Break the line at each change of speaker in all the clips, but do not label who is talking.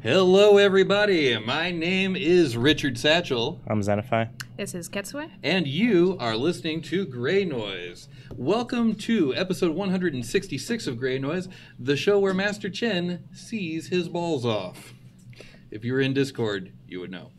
Hello, everybody. My name is Richard Satchel.
I'm Zenify.
This is Ketsue.
And you are listening to Greynoise. Welcome to episode 166 of Greynoise, the show where Master Chen sees his balls off. If you were in Discord, you would know.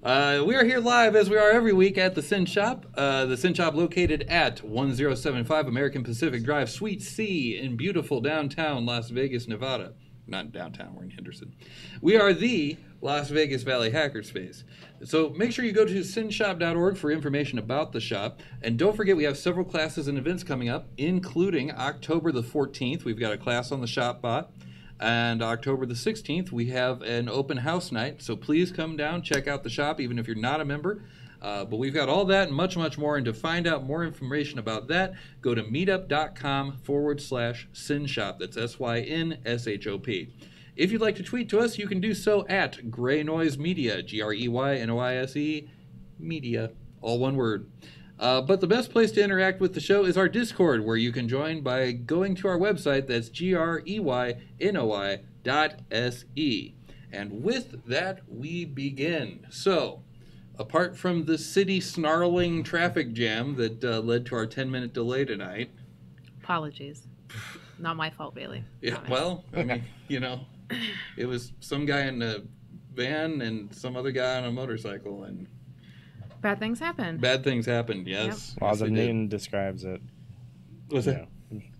We are here live, as we are every week, at the Sin Shop. The Sin Shop located at 1075 American Pacific Drive, Suite C, in beautiful downtown Las Vegas, Nevada. Not downtown, we're in Henderson. We are the Las Vegas Valley Hackerspace. So make sure you go to sinshop.org for information about the shop. And don't forget, we have several classes and events coming up, including October the 14th. We've got a class on the shop bot. And October the 16th, we have an open house night. So please come down, check out the shop, even if you're not a member. But we've got all that and much, much more. And to find out more information about that, go to meetup.com/SynShop. That's SYNSHOP. If you'd like to tweet to us, you can do so at Greynoise Media, GREYNOISE Media, all one word. But the best place to interact with the show is our Discord, where you can join by going to our website. That's GREYNOI.SE. And with that, we begin. So, apart from the city snarling traffic jam that led to our 10-minute delay tonight.
Apologies. Not my fault, really.
Yeah, well, I mean, you know, it was some guy in a van and some other guy on a motorcycle, and
bad things happen.
Bad things happened, yes.
Yep. Laws of Newton describes it.
What's that?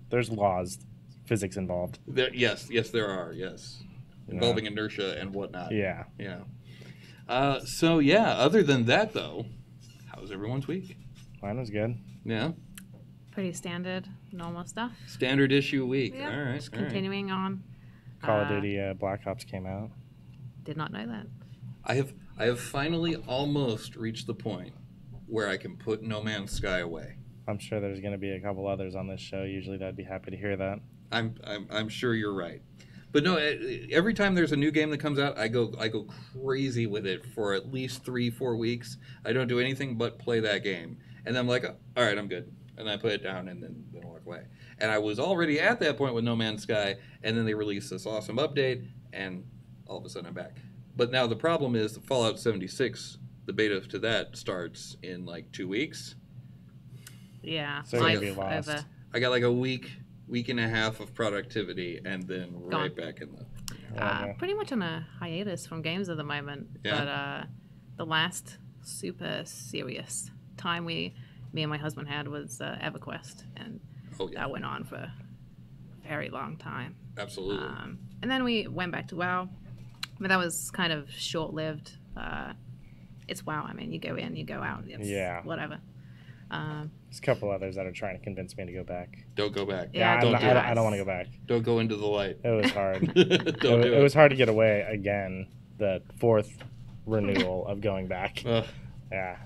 There's laws, physics involved.
Yes, there are, yes. Involving inertia and whatnot.
Yeah.
Yeah. So yeah, other than that though, how's everyone's week?
Mine was good.
Yeah,
Pretty standard, normal stuff.
standard issue week.
Yeah,
All right,
just
all right.
continuing on.
Call of Duty Black Ops came out.
Did not know that.
I have finally almost reached the point where I can put No Man's Sky away.
I'm sure there's going to be a couple others on this show. Usually that'd be happy to hear that.
I'm sure you're right. But no, every time there's a new game that comes out, I go crazy with it for at least 3-4 weeks. I don't do anything but play that game, and then I'm like, all right, I'm good, and I put it down and then walk away. And I was already at that point with No Man's Sky, and then they released this awesome update, and all of a sudden I'm back. But now the problem is the Fallout 76, the beta to that starts in like 2 weeks.
Yeah.
So you're gonna
life
be lost.
over.
I got like a week and a half of productivity, and then right
Gone.
back in the.
Yeah.
Pretty much on a hiatus from games at the moment.
Yeah.
But the last super serious time me and my husband had was EverQuest, and
Oh yeah,
that went on for a very long time.
absolutely.
And then we went back to WoW, but that was kind of short-lived. It's WoW. I mean, you go in, you go out. It's
Yeah.
whatever.
There's a couple others that are trying to convince me to go back.
Don't go back.
Yeah,
I'm
don't
not-
do
I don't want to go back.
Don't go into the light.
It was hard.
Don't do
it was hard to get away again. The fourth renewal of going back.
Ugh,
Yeah,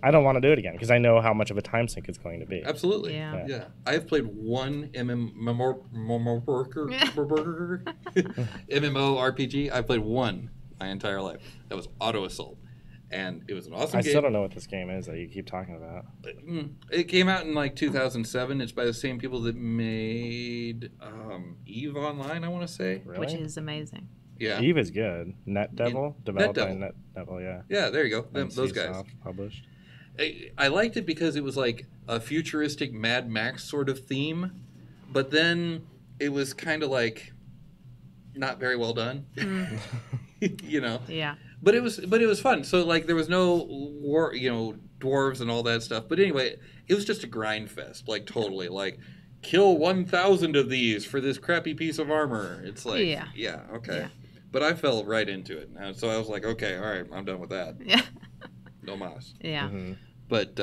I don't want to do it again because I know how much of a time sink it's going to be.
absolutely.
Yeah.
Yeah. I have played one MMORPG. I've played one my entire life. That was Auto Assault. And it was an awesome
I
game.
still don't know what this game is that you keep talking about.
It came out in like 2007. It's by the same people that made Eve Online, I want to say.
Really?
Which is amazing.
Yeah.
Eve is good. Net Devil, developed by
Devil.
Net Devil, yeah.
Yeah, there you go. Those guys.
NCSoft published.
I liked it because it was like a futuristic Mad Max sort of theme, but then it was kind of like not very well done. You know.
Yeah.
But it was fun. So like there was no war, dwarves and all that stuff. But anyway, it was just a grind fest, like totally. Like kill 1,000 of these for this crappy piece of armor. It's like yeah, okay.
Yeah.
But I fell right into it. And so I was like, okay, all right, I'm done with that.
Yeah.
No mas.
Yeah.
Mhm.
But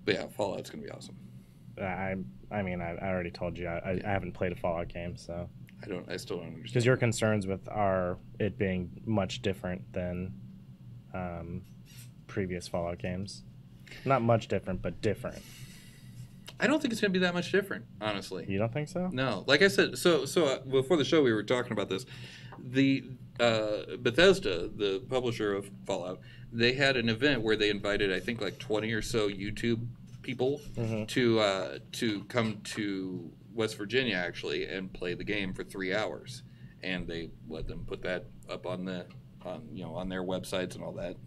yeah, Fallout's gonna be awesome.
I mean, I already told you I haven't played a Fallout game, so
I still don't understand.
because your concerns with it being much different than previous Fallout games, not much different, but different.
I don't think it's gonna be that much different, honestly.
You don't think so?
No, like I said, so before the show we were talking about this. The Bethesda, the publisher of Fallout, they had an event where they invited I think like 20 or so YouTube people to come to West Virginia actually and play the game for 3 hours, and they let them put that up on their websites and all that,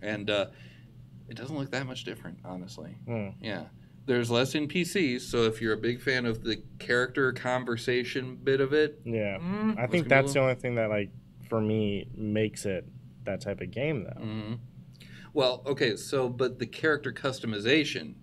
and it doesn't look that much different, honestly. Yeah. There's less NPCs, so if you're a big fan of the character conversation bit of it,
Yeah, I
it's
think
gonna be
that's
a
the only thing that like for me makes it that type of game though.
Mm-hmm. Well, okay, so but the character customization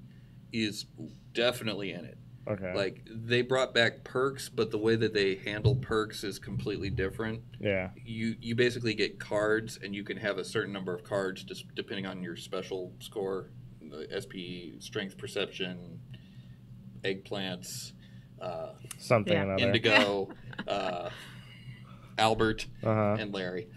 is definitely in it.
Okay.
Like they brought back perks, but the way that they handle perks is completely different.
Yeah.
You basically get cards, and you can have a certain number of cards just depending on your special score, the SP, strength, perception, eggplants,
Something
Yeah.
another.
indigo, Albert,
Uh-huh.
and Larry.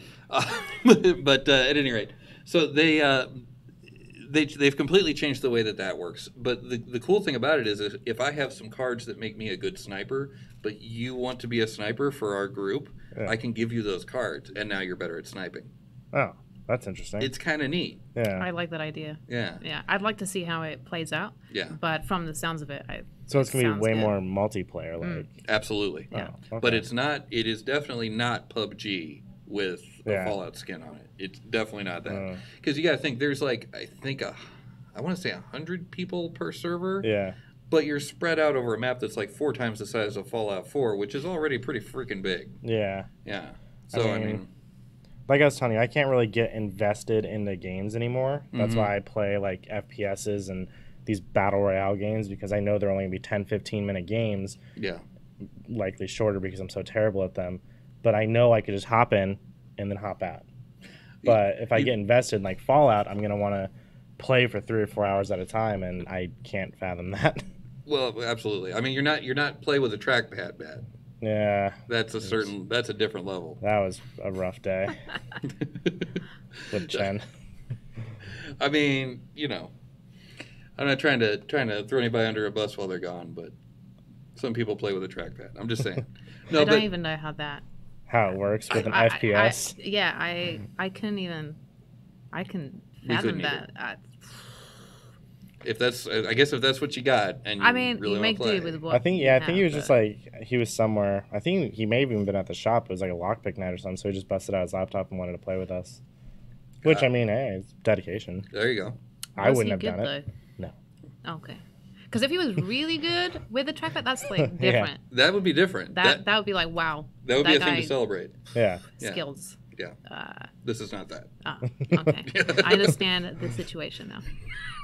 But at any rate, so they've completely changed the way that works. But the cool thing about it is if I have some cards that make me a good sniper, but you want to be a sniper for our group,
Yeah.
I can give you those cards, and now you're better at sniping.
Oh, that's interesting.
It's kind of neat.
Yeah.
I like that idea.
Yeah.
Yeah. I'd like to see how it plays out.
Yeah.
But from the sounds of it,
So it's gonna be
sounds
way
good.
more multiplayer, like.
Absolutely.
Yeah.
Oh,
But
okay.
it is definitely not PUBG with a
Yeah.
Fallout skin on it. It's definitely not that. Because you got to think, there's like, I want to say 100 people per server.
Yeah.
But you're spread out over a map that's like 4 times the size of Fallout 4, which is already pretty freaking big.
Yeah.
Yeah. So, I
I
mean
mean, like I was telling you, I can't really get invested in the games anymore. That's
Mhm.
why I play like FPSs and these battle royale games because I know they're only gonna be 10-15 minute games,
yeah.
likely shorter because I'm so terrible at them. But I know I could just hop in and then hop out. But if I get invested in like Fallout, I'm gonna want to play for 3 or 4 hours at a time, and I can't fathom that.
Well, absolutely. I mean, you're not play with a trackpad bad.
Yeah,
That's a different level.
that was a rough day with Chen.
I mean, I'm not trying to throw anybody under a bus while they're gone, but some people play with a trackpad. I'm just saying. No,
I don't even know how
it works with an FPS.
I couldn't even. I can
We
fathom
couldn't
that.
if that's what you got, and you
I mean,
really
you
want
make
to play.
do with what.
I think
you
he was
have,
just like he was somewhere. I think he may have even been at the shop. It was like a lockpick night or something. So he just busted out his laptop and wanted to play with us. Which I mean, hey, it's dedication.
There you go.
I
Was
wouldn't
he
have
good,
done it.
though?
No.
Okay. Because if he was really good with the trackpad, that's like different.
That would be different.
That would be like, wow.
That would be a
that
thing to
guy-
celebrate.
Yeah.
Skills.
Yeah. This is not that.
Okay. I understand the situation now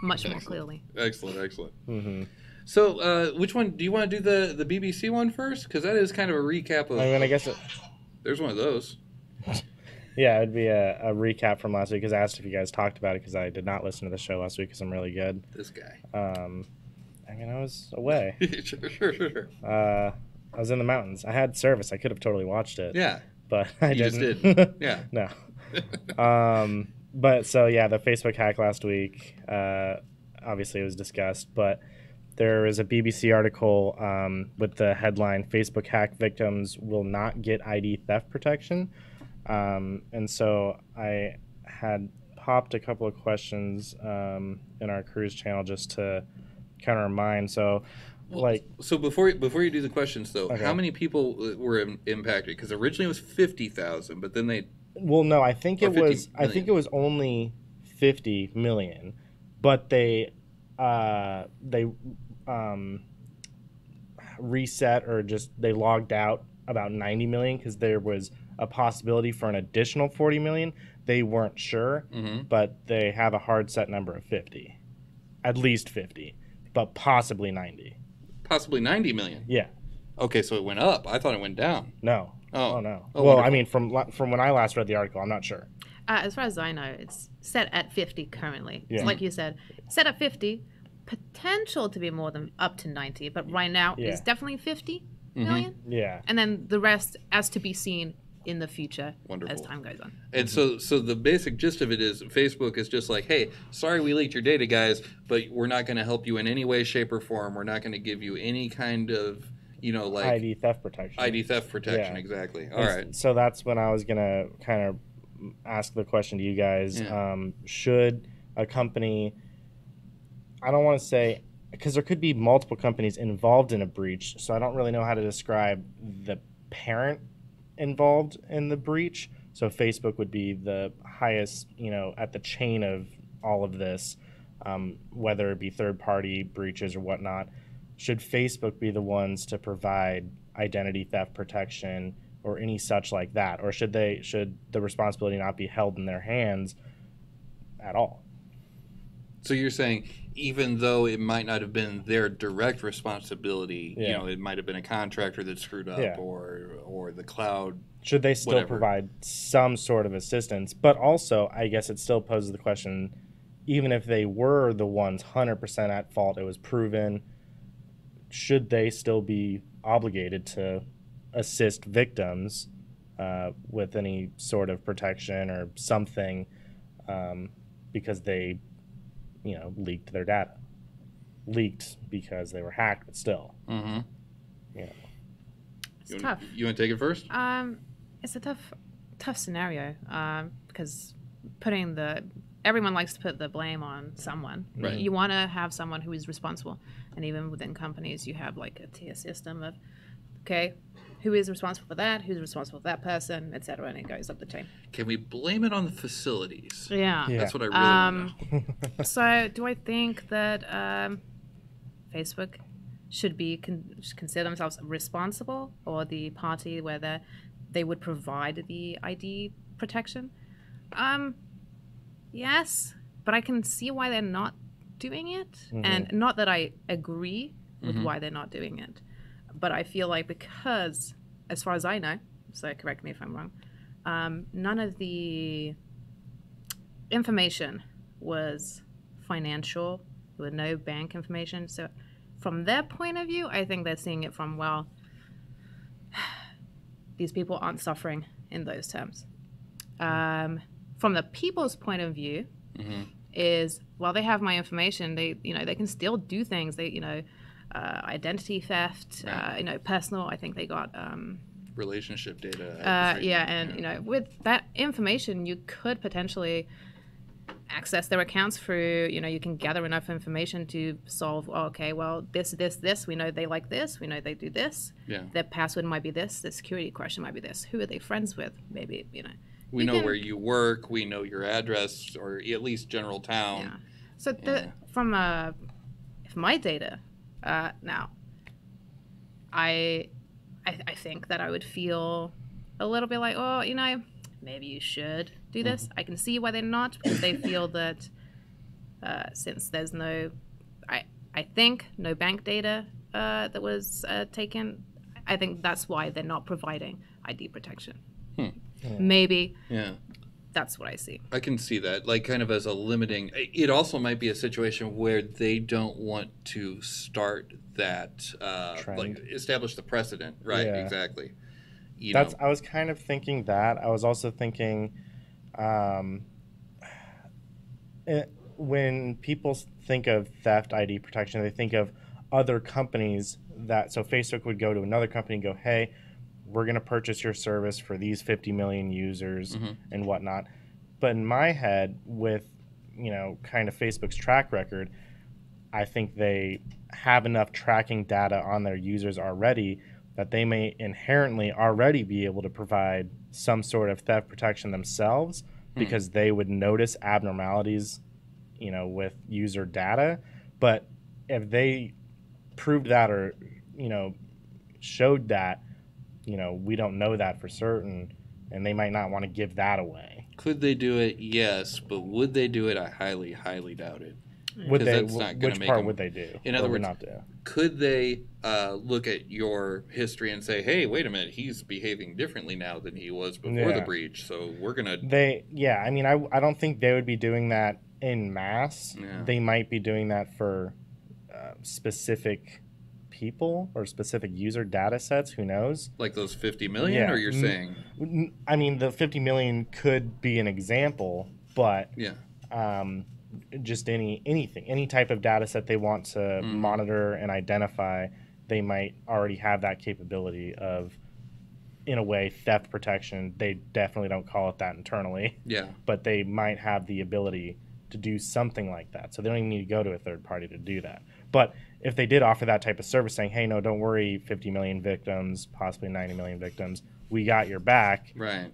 much more clearly.
Excellent.
Mm-hmm.
So, which one do you want to do the BBC one first? Because that is kind of a recap of.
I mean, I guess
There's one of those.
yeah, it'd be a recap from last week because I asked if you guys talked about it because I did not listen to the show last week because I'm really good.
This guy.
I mean, I was away.
Sure.
I was in the mountains. I had service. I could have totally watched it.
Yeah.
But I
You
didn't.
just did. Yeah.
No. But so yeah, the Facebook hack last week, obviously it was discussed, but there is a BBC article with the headline "Facebook hack victims will not get ID theft protection," and so I had popped a couple of questions in our cruise channel just to kind of remind. So.
So before you do the questions though,
Okay.
how many people were impacted? Because originally it was 50,000, but then they.
Well, no, I think
Or
it
50
was. I think it was only 50 million, but they reset or just they logged out about 90 million because there was a possibility for an additional 40 million. They weren't sure, but they have a hard set number of 50, at least 50, but possibly 90.
Possibly 90 million.
Yeah.
Okay, so it went up. I thought it went down.
No.
Oh.
No.
Oh,
well,
wonderful.
I mean, from when I last read the article, I'm not sure.
As far as I know, it's set at 50 currently.
Yeah.
It's like you said, set at 50, potential to be more than up to 90, but right now
Yeah.
it's definitely 50 million.
Yeah.
And then the rest as to be seen in the future
Wonderful.
as time goes on.
And so the basic gist of it is Facebook is just like, hey, sorry we leaked your data, guys, but we're not going to help you in any way, shape, or form. We're not going to give you any kind of, like
ID theft protection.
ID theft protection.
Yeah.
Exactly. All
And
right.
So that's when I was gonna kind of ask the question to you guys:
Yeah.
should a company? I don't want to say because there could be multiple companies involved in a breach, so I don't really know how to describe the parent involved in the breach. So Facebook would be the highest, at the chain of all of this, whether it be third-party breaches or whatnot. Should Facebook be the ones to provide identity theft protection or any such like that, or should the responsibility not be held in their hands at all?
So you're saying even though it might not have been their direct responsibility,
Yeah.
it might have been a contractor that screwed up,
Yeah.
or the cloud.
Should they still
Whatever.
provide some sort of assistance? But also, I guess it still poses the question, even if they were the ones 100% at fault, it was proven, should they still be obligated to assist victims with any sort of protection or something because they, leaked their data? Leaked because they were hacked, but still.
Mm-hmm.
It's tough.
You want to take it first?
It's a tough scenario because everyone likes to put the blame on someone.
Right.
You want to have someone who is responsible, and even within companies, you have like a tier system of, okay, who is responsible for that? Who's responsible for that person, etc. And it goes up the chain.
Can we blame it on the facilities?
Yeah.
Yeah.
That's what I really want to know.
So, do I think that Facebook should consider themselves responsible, or the party where they would provide the ID protection? Yes, but I can see why they're not doing it, and not that I agree with why they're not doing it, but I feel like because, as far as I know, so correct me if I'm wrong, none of the information was financial, with no bank information. So from their point of view, I think they're seeing it from, well, these people aren't suffering in those terms. From the people's point of view, is, well, they have my information. They can still do things. They, identity theft, personal. I think they got
relationship data.
And with that information, you could potentially access their accounts through, you can gather enough information to solve, this, we know they like this, we know they do this. Yeah. Their password might be this, the security question might be this. Who are they friends with? Maybe,
We know where you work, we know your address, or at least general town.
Yeah. So from if my data, now, I think that I would feel a little bit like, maybe you should do this. I can see why they're not, because they feel that since there's no bank data that was taken, I think that's why they're not providing ID protection. Yeah. Maybe. Yeah. That's what I see.
I can see that, like, kind of as a limiting. It also might be a situation where they don't want to start that, establish the precedent. Right, yeah. Exactly.
I was kind of thinking that. I was also thinking when people think of theft ID protection, they think of other companies so Facebook would go to another company and go, hey, we're going to purchase your service for these 50 million users and whatnot. But in my head, with, kind of Facebook's track record, I think they have enough tracking data on their users already that they may inherently already be able to provide some sort of theft protection themselves because they would notice abnormalities, with user data. But if they proved that or, showed that, we don't know that for certain, and they might not want to give that away.
Could they do it? Yes, but would they do it? I highly, highly doubt it.
Would they? Which part would they do?
In other words, could they look at your history and say, "Hey, wait a minute, he's behaving differently now than he was before the breach, so we're gonna."
I don't think they would be doing that en masse. Yeah. They might be doing that for specific people or specific user data sets. Who knows?
Like those 50 million, or you're saying?
I mean, the 50 million could be an example, but just any type of data set they want to monitor and identify, they might already have that capability of, in a way, theft protection. They definitely don't call it that internally. Yeah. But they might have the ability to do something like that. So they don't even need to go to a third party to do that. But if they did offer that type of service saying, hey, no, don't worry, 50 million victims, possibly 90 million victims, we got your back. Right.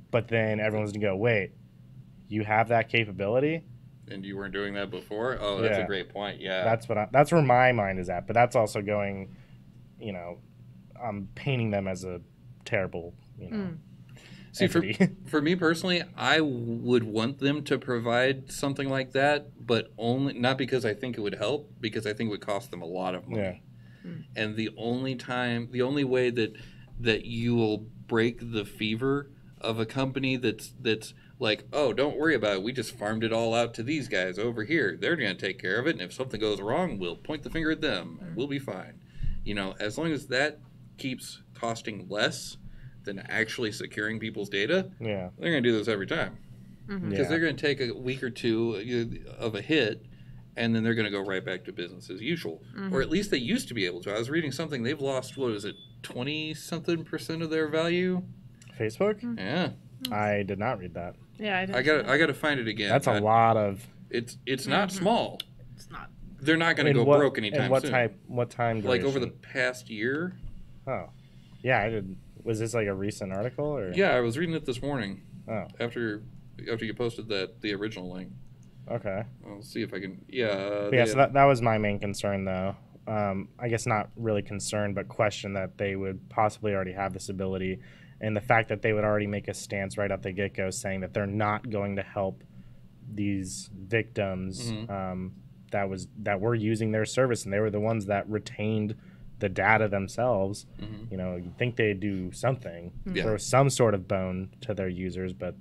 But then everyone's going to go, wait, you have that capability?
And you weren't doing that before? Oh, that's a great point. Yeah.
That's where my mind is at. But that's also going, I'm painting them as a terrible,
See, for me personally, I would want them to provide something like that, but only not because I think it would help, because I think it would cost them a lot of money. Yeah. And the only way that you will break the fever of a company that's like, oh, don't worry about it, we just farmed it all out to these guys over here. They're going to take care of it, and if something goes wrong, we'll point the finger at them. We'll be fine. As long as that keeps costing less than actually securing people's data, they're going to do this every time. Because they're going to take a week or two of a hit, and then they're going to go right back to business as usual. Or at least they used to be able to. I was reading something, they've lost, 20-something% of their value?
Facebook?
Yeah.
I did not read that.
Yeah,
I got to find it again.
That's a lot of...
It's not small.
It's not.
They're not going to go broke anytime soon.
What time duration?
Like over the past year.
Oh. Yeah, I did. Was this like a recent article? Or?
Yeah, I was reading it this morning. Oh. After you posted the original link.
Okay.
I'll see if I can...
so that was my main concern, though. I guess not really concern, but question that they would possibly already have this ability. And the fact that they would already make a stance right out the get-go saying that they're not going to help these victims that were using their service, and they were the ones that retained the data themselves. You'd think they'd do something, throw some sort of bone to their users, but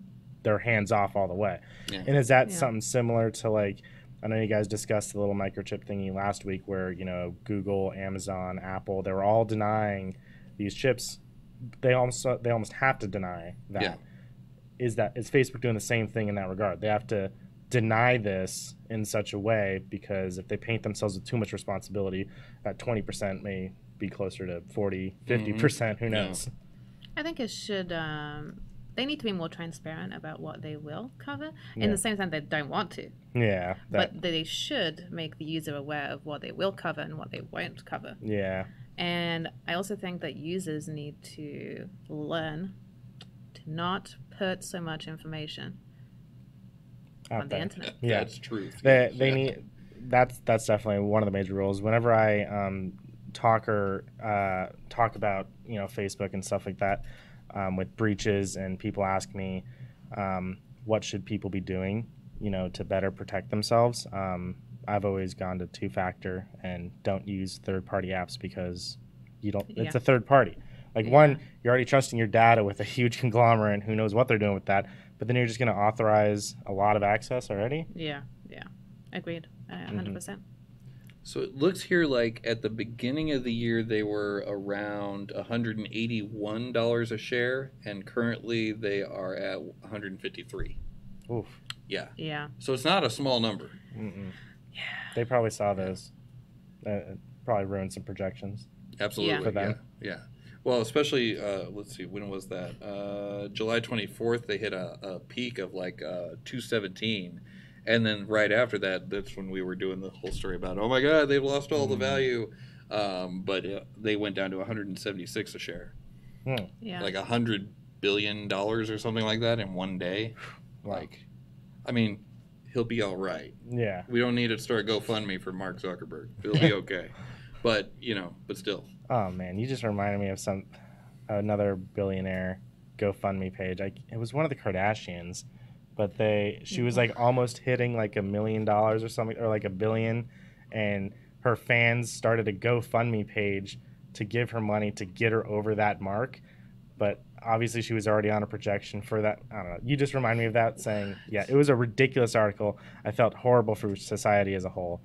they're hands off all the way.
Yeah.
And is that something similar to like, I know you guys discussed the little microchip thingy last week where, you know, Google, Amazon, Apple, they were all denying these chips. They almost have to deny that.
Yeah.
Is Facebook doing the same thing in that regard? They have to deny this in such a way because if they paint themselves with too much responsibility, that 20% may be closer to 40, 50%, who knows?
I think it should, they need to be more transparent about what they will cover. In the same time, they don't want to.
Yeah.
But they should make the user aware of what they will cover and what they won't cover.
Yeah.
And I also think that users need to learn to not put so much information on the internet.
Yeah,
That's truth.
They need that's definitely one of the major rules. Whenever I talk about, you know, Facebook and stuff like that with breaches, and people ask me what should people be doing, you know, to better protect themselves. I've always gone to two-factor and don't use third-party apps because you don't. It's a third party. Like one, you're already trusting your data with a huge conglomerate who knows what they're doing with that, but then you're just going to authorize a lot of access already.
Yeah. Agreed. 100%.
So it looks here like at the beginning of the year they were around $181 a share, and currently they are at $153.
Oof.
Yeah.
So it's not a small number.
Yeah. They probably saw those. Probably ruined some projections.
Absolutely.
For them.
Yeah. Well, especially, let's see, when was that? July 24th, they hit a peak of like 217. And then right after that, that's when we were doing the whole story about, oh my God, they've lost all the value. But they went down to 176 a share.
Yeah.
Like $100 billion or something like that in one day. Like, I mean, he'll be all right.
Yeah.
We don't need to start GoFundMe for Mark Zuckerberg. He'll be okay. But, you know, but still.
Oh man, you just reminded me of another billionaire GoFundMe page. It was one of the Kardashians, but she was like almost hitting like $1 million or something, or like $1 billion, and her fans started a GoFundMe page to give her money to get her over that mark. But obviously she was already on a projection for that. I don't know. You just remind me of that, saying, yeah, it was a ridiculous article. I felt horrible for society as a whole.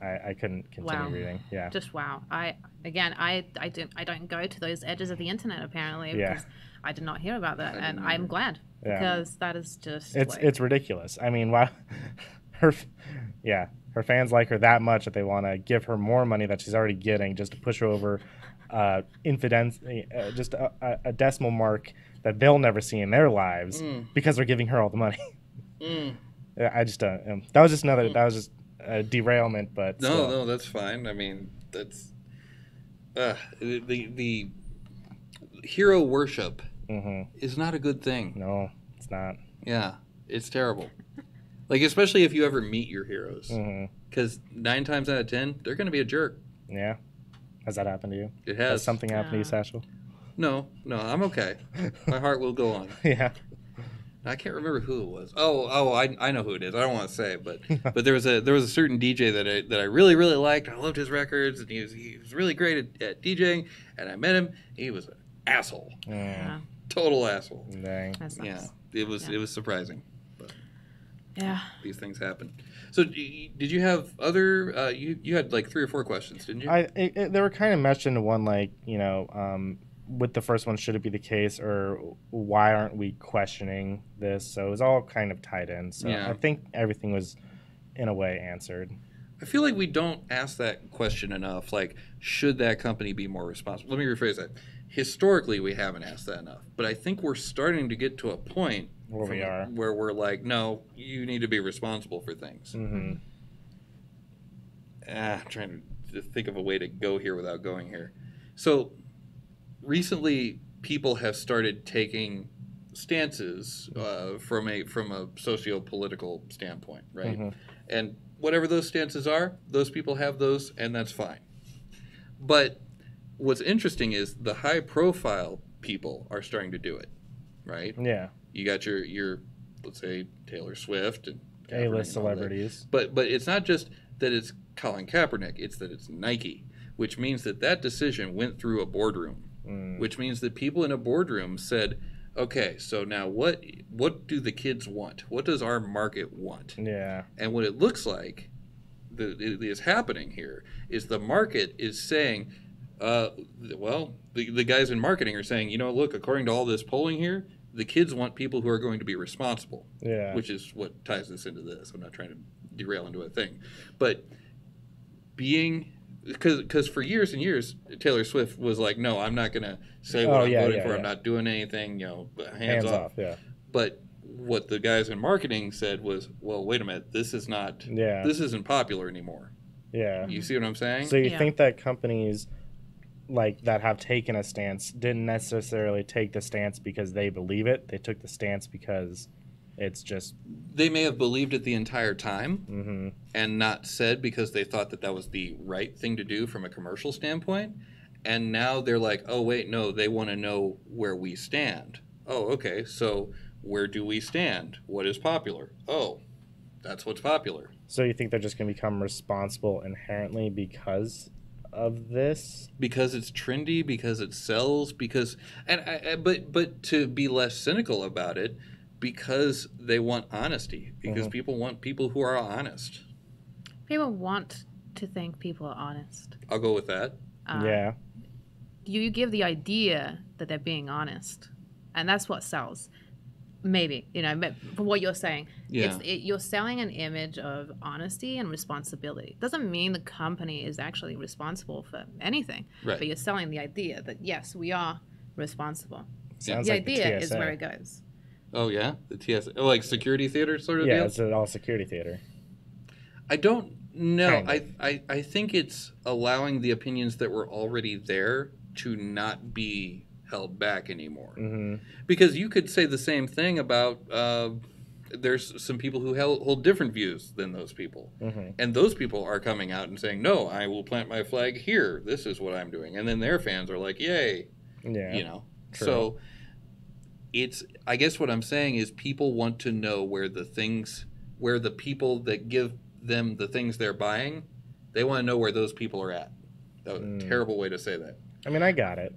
I couldn't continue reading. Yeah.
Just wow. I don't go to those edges of the internet apparently because I did not hear about that, and I'm glad because that is just
it's ridiculous. I mean, why her fans like her that much that they want to give her more money that she's already getting just to push her over just a decimal mark that they'll never see in their lives because they're giving her all the money. I just that was just a derailment, but
no, that's fine. I mean, that's the hero worship is not a good thing.
No, it's not.
Yeah, it's terrible. Like, especially if you ever meet your heroes, because 9 times out of 10 they're going to be a jerk.
Yeah, has that happened to you?
It has.
Has something happened to you, Satchel?
No, I'm okay. My heart will go on.
Yeah.
I can't remember who it was. I know who it is. I don't want to say it, but there was a certain DJ that I really, really liked. I loved his records, and he was really great at DJing. And I met him. He was an asshole, total asshole.
Dang.
Yeah, it was surprising. But these things happen. So did you have other? You had like 3 or 4 questions, didn't you?
They were kind of meshed into one, like, you know. With the first one, should it be the case, or why aren't we questioning this? So it was all kind of tied in. So I think everything was, in a way, answered.
I feel like we don't ask that question enough. Like, should that company be more responsible? Let me rephrase that. Historically, we haven't asked that enough. But I think we're starting to get to a point where we're like, no, you need to be responsible for things. I'm trying to think of a way to go here without going here. So recently, people have started taking stances from a socio-political standpoint, right? And whatever those stances are, those people have those, and that's fine. But what's interesting is the high-profile people are starting to do it, right?
Yeah.
You got your let's say Taylor Swift and
A-list celebrities.
But it's not just that it's Colin Kaepernick; it's that it's Nike, which means that decision went through a boardroom. Which means that people in a boardroom said, okay, so now what do the kids want? What does our market want?
Yeah.
And what it looks like is happening here is the market is saying, well, the guys in marketing are saying, look, according to all this polling here, the kids want people who are going to be responsible.
Yeah.
Which is what ties this into this. I'm not trying to derail into a thing. But because for years and years, Taylor Swift was like, no, I'm not going to say what I'm voting for. I'm not doing anything, hands off.
Yeah.
But what the guys in marketing said was, well, wait a minute, this isn't popular anymore.
Yeah.
You see what I'm saying?
So you think that companies like that have taken a stance didn't necessarily take the stance because they believe it. They took the stance because it's just...
They may have believed it the entire time and not said because they thought that was the right thing to do from a commercial standpoint. And now they're like, oh, wait, no, they want to know where we stand. Oh, okay, so where do we stand? What is popular? Oh, that's what's popular.
So you think they're just going to become responsible inherently because of this?
Because it's trendy, because it sells, but to be less cynical about it, because they want honesty, because people want people who are honest.
People want to think people are honest.
I'll go with that.
Yeah.
You give the idea that they're being honest, and that's what sells. Maybe, for what you're saying.
Yeah.
You're selling an image of honesty and responsibility. Doesn't mean the company is actually responsible for anything.
Right.
But you're selling the idea that, yes, we are responsible.
Sounds
the
like
idea
the
is where it goes.
Oh, yeah? The TSA? Like security theater sort of deal?
Yeah, it's an all-security theater.
I don't know.
Kind of.
I think it's allowing the opinions that were already there to not be held back anymore. Because you could say the same thing about there's some people who hold different views than those people. And those people are coming out and saying, no, I will plant my flag here. This is what I'm doing. And then their fans are like, yay.
Yeah. True.
So I guess what I'm saying is people want to know where the people that give them the things they're buying, they want to know where those people are at. That was a terrible way to say that.
I mean, I got it.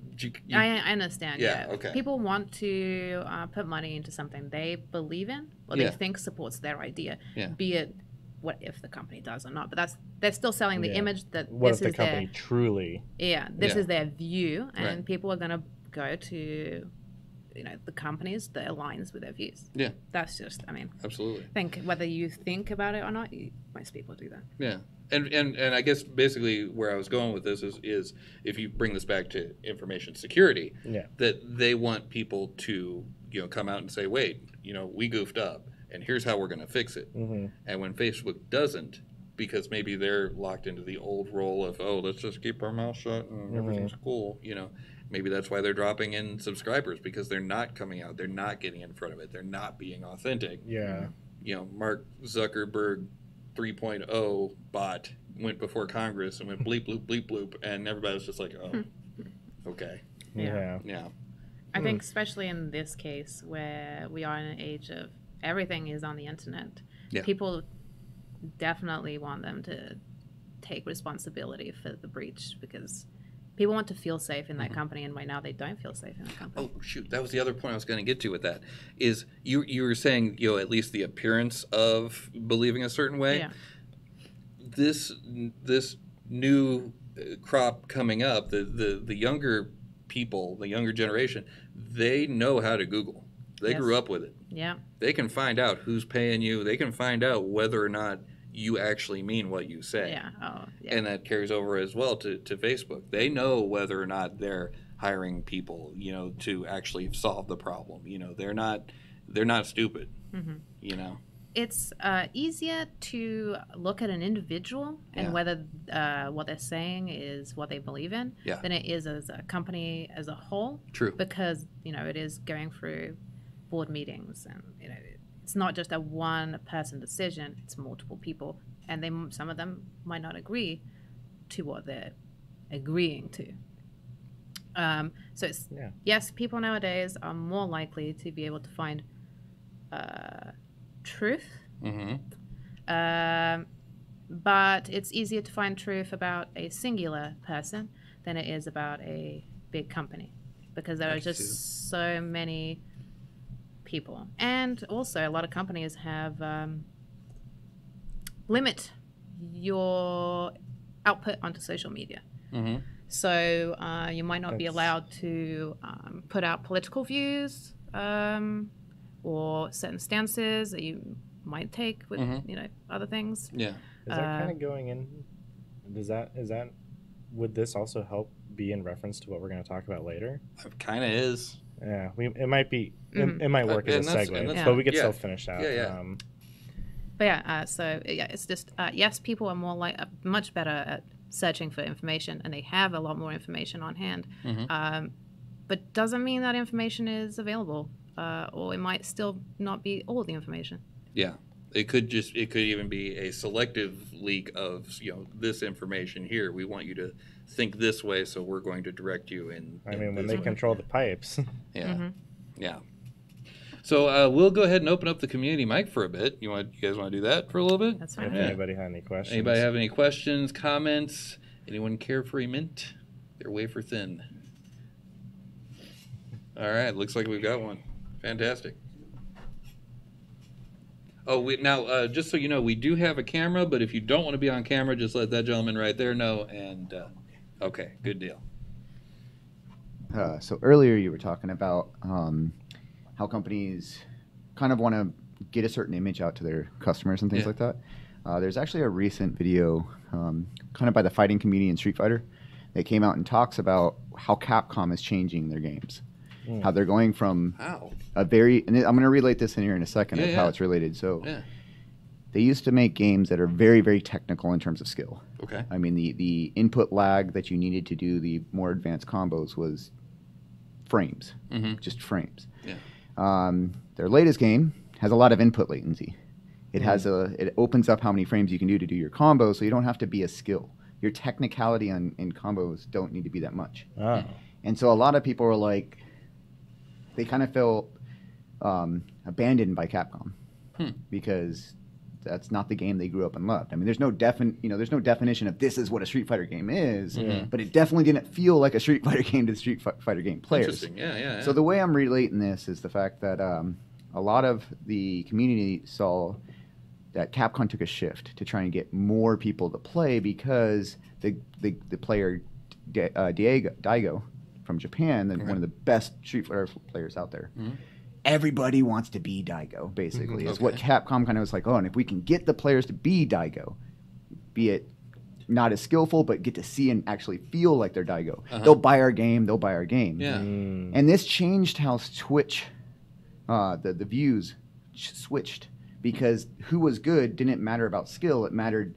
I understand.
Yeah, okay.
People want to put money into something they believe in or they think supports their idea, be it what if the company does or not. But they're still selling the image that
what
this
if
is
the company truly...
this is their view, and people are going to go to the companies that aligns with their views.
Yeah.
That's just,
absolutely.
Think whether you think about it or not, most people do that.
Yeah. And I guess basically where I was going with this is if you bring this back to information security, that they want people to come out and say, wait, we goofed up, and here's how we're going to fix it. And when Facebook doesn't, because maybe they're locked into the old role of, oh, let's just keep our mouth shut and everything's cool, maybe that's why they're dropping in subscribers, because they're not coming out, they're not getting in front of it, they're not being authentic.
Yeah.
Mark Zuckerberg 3.0 bot went before Congress and went bleep, bloop, bleep, bloop, and everybody was just like, oh, okay.
Yeah.
I think especially in this case where we are in an age of everything is on the internet, people definitely want them to take responsibility for the breach because people want to feel safe in that company, and right now they don't feel safe in that company.
Oh, shoot. That was the other point I was going to get to with that, is you were saying, at least the appearance of believing a certain way.
Yeah.
This new crop coming up, the younger people, the younger generation, they know how to Google. They grew up with it.
Yeah.
They can find out who's paying you. They can find out whether or not you actually mean what you say.
Yeah. Oh, yeah.
And that carries over as well to Facebook. They know whether or not they're hiring people, to actually solve the problem. They're not stupid.
It's easier to look at an individual and whether what they're saying is what they believe in than it is as a company as a whole.
True.
Because, it is going through board meetings and, it's not just a one-person decision. It's multiple people, and some of them might not agree to what they're agreeing to. So it's yes, people nowadays are more likely to be able to find truth, but it's easier to find truth about a singular person than it is about a big company, because there are just so many people. And also, a lot of companies have limit your output onto social media.
Mm-hmm.
So you might not be allowed to put out political views or certain stances that you might take with other things.
Yeah.
Is that kind of going in? Is that would this also help be in reference to what we're going to talk about later?
It kind of is.
Yeah, it might be. It might work as a segue, but we could still finish out.
Yeah.
But yeah, so yeah, it's just yes, people are much better at searching for information, and they have a lot more information on hand.
Mm-hmm.
But doesn't mean that information is available, or it might still not be all the information.
Yeah. It could even be a selective leak of this information here. We want you to think this way, so we're going to direct you in.
I mean, when they control the pipes.
Yeah,
Mm-hmm.
yeah. So we'll go ahead and open up the community mic for a bit. You guys want to do that for a little bit?
That's fine.
If anybody had any questions.
Anybody have any questions, comments? Anyone care for a mint? They're wafer thin. All right, looks like we've got one. Fantastic. Oh, now, just so you know, we do have a camera, but if you don't want to be on camera, just let that gentleman right there know. And, okay, good deal.
So earlier you were talking about how companies kind of want to get a certain image out to their customers and things like that. There's actually a recent video kind of by the fighting community in Street Fighter. They came out and talks about how Capcom is changing their games. How they're going from a very, and I'm going to relate this in here in a second of how it's related. So they used to make games that are very, very technical in terms of skill.
Okay.
I mean, the input lag that you needed to do the more advanced combos was frames, just frames.
Yeah.
Their latest game has a lot of input latency. It has it opens up how many frames you can do to do your combos, so you don't have to be a skill. Your technicality in combos don't need to be that much.
Oh.
And so a lot of people were like, they kind of felt abandoned by Capcom because that's not the game they grew up and loved. I mean, there's no definition of this is what a Street Fighter game is, but it definitely didn't feel like a Street Fighter game to the Street Fighter game players.
Interesting. Yeah.
So the way I'm relating this is the fact that a lot of the community saw that Capcom took a shift to try and get more people to play because the player Daigo from Japan, one of the best Street Fighter players out there. Everybody wants to be Daigo, basically, is what Capcom kind of was like, oh, and if we can get the players to be Daigo, be it not as skillful, but get to see and actually feel like they're Daigo, they'll buy our game, Yeah. And this changed how Twitch, the views switched, because who was good didn't matter about skill, it mattered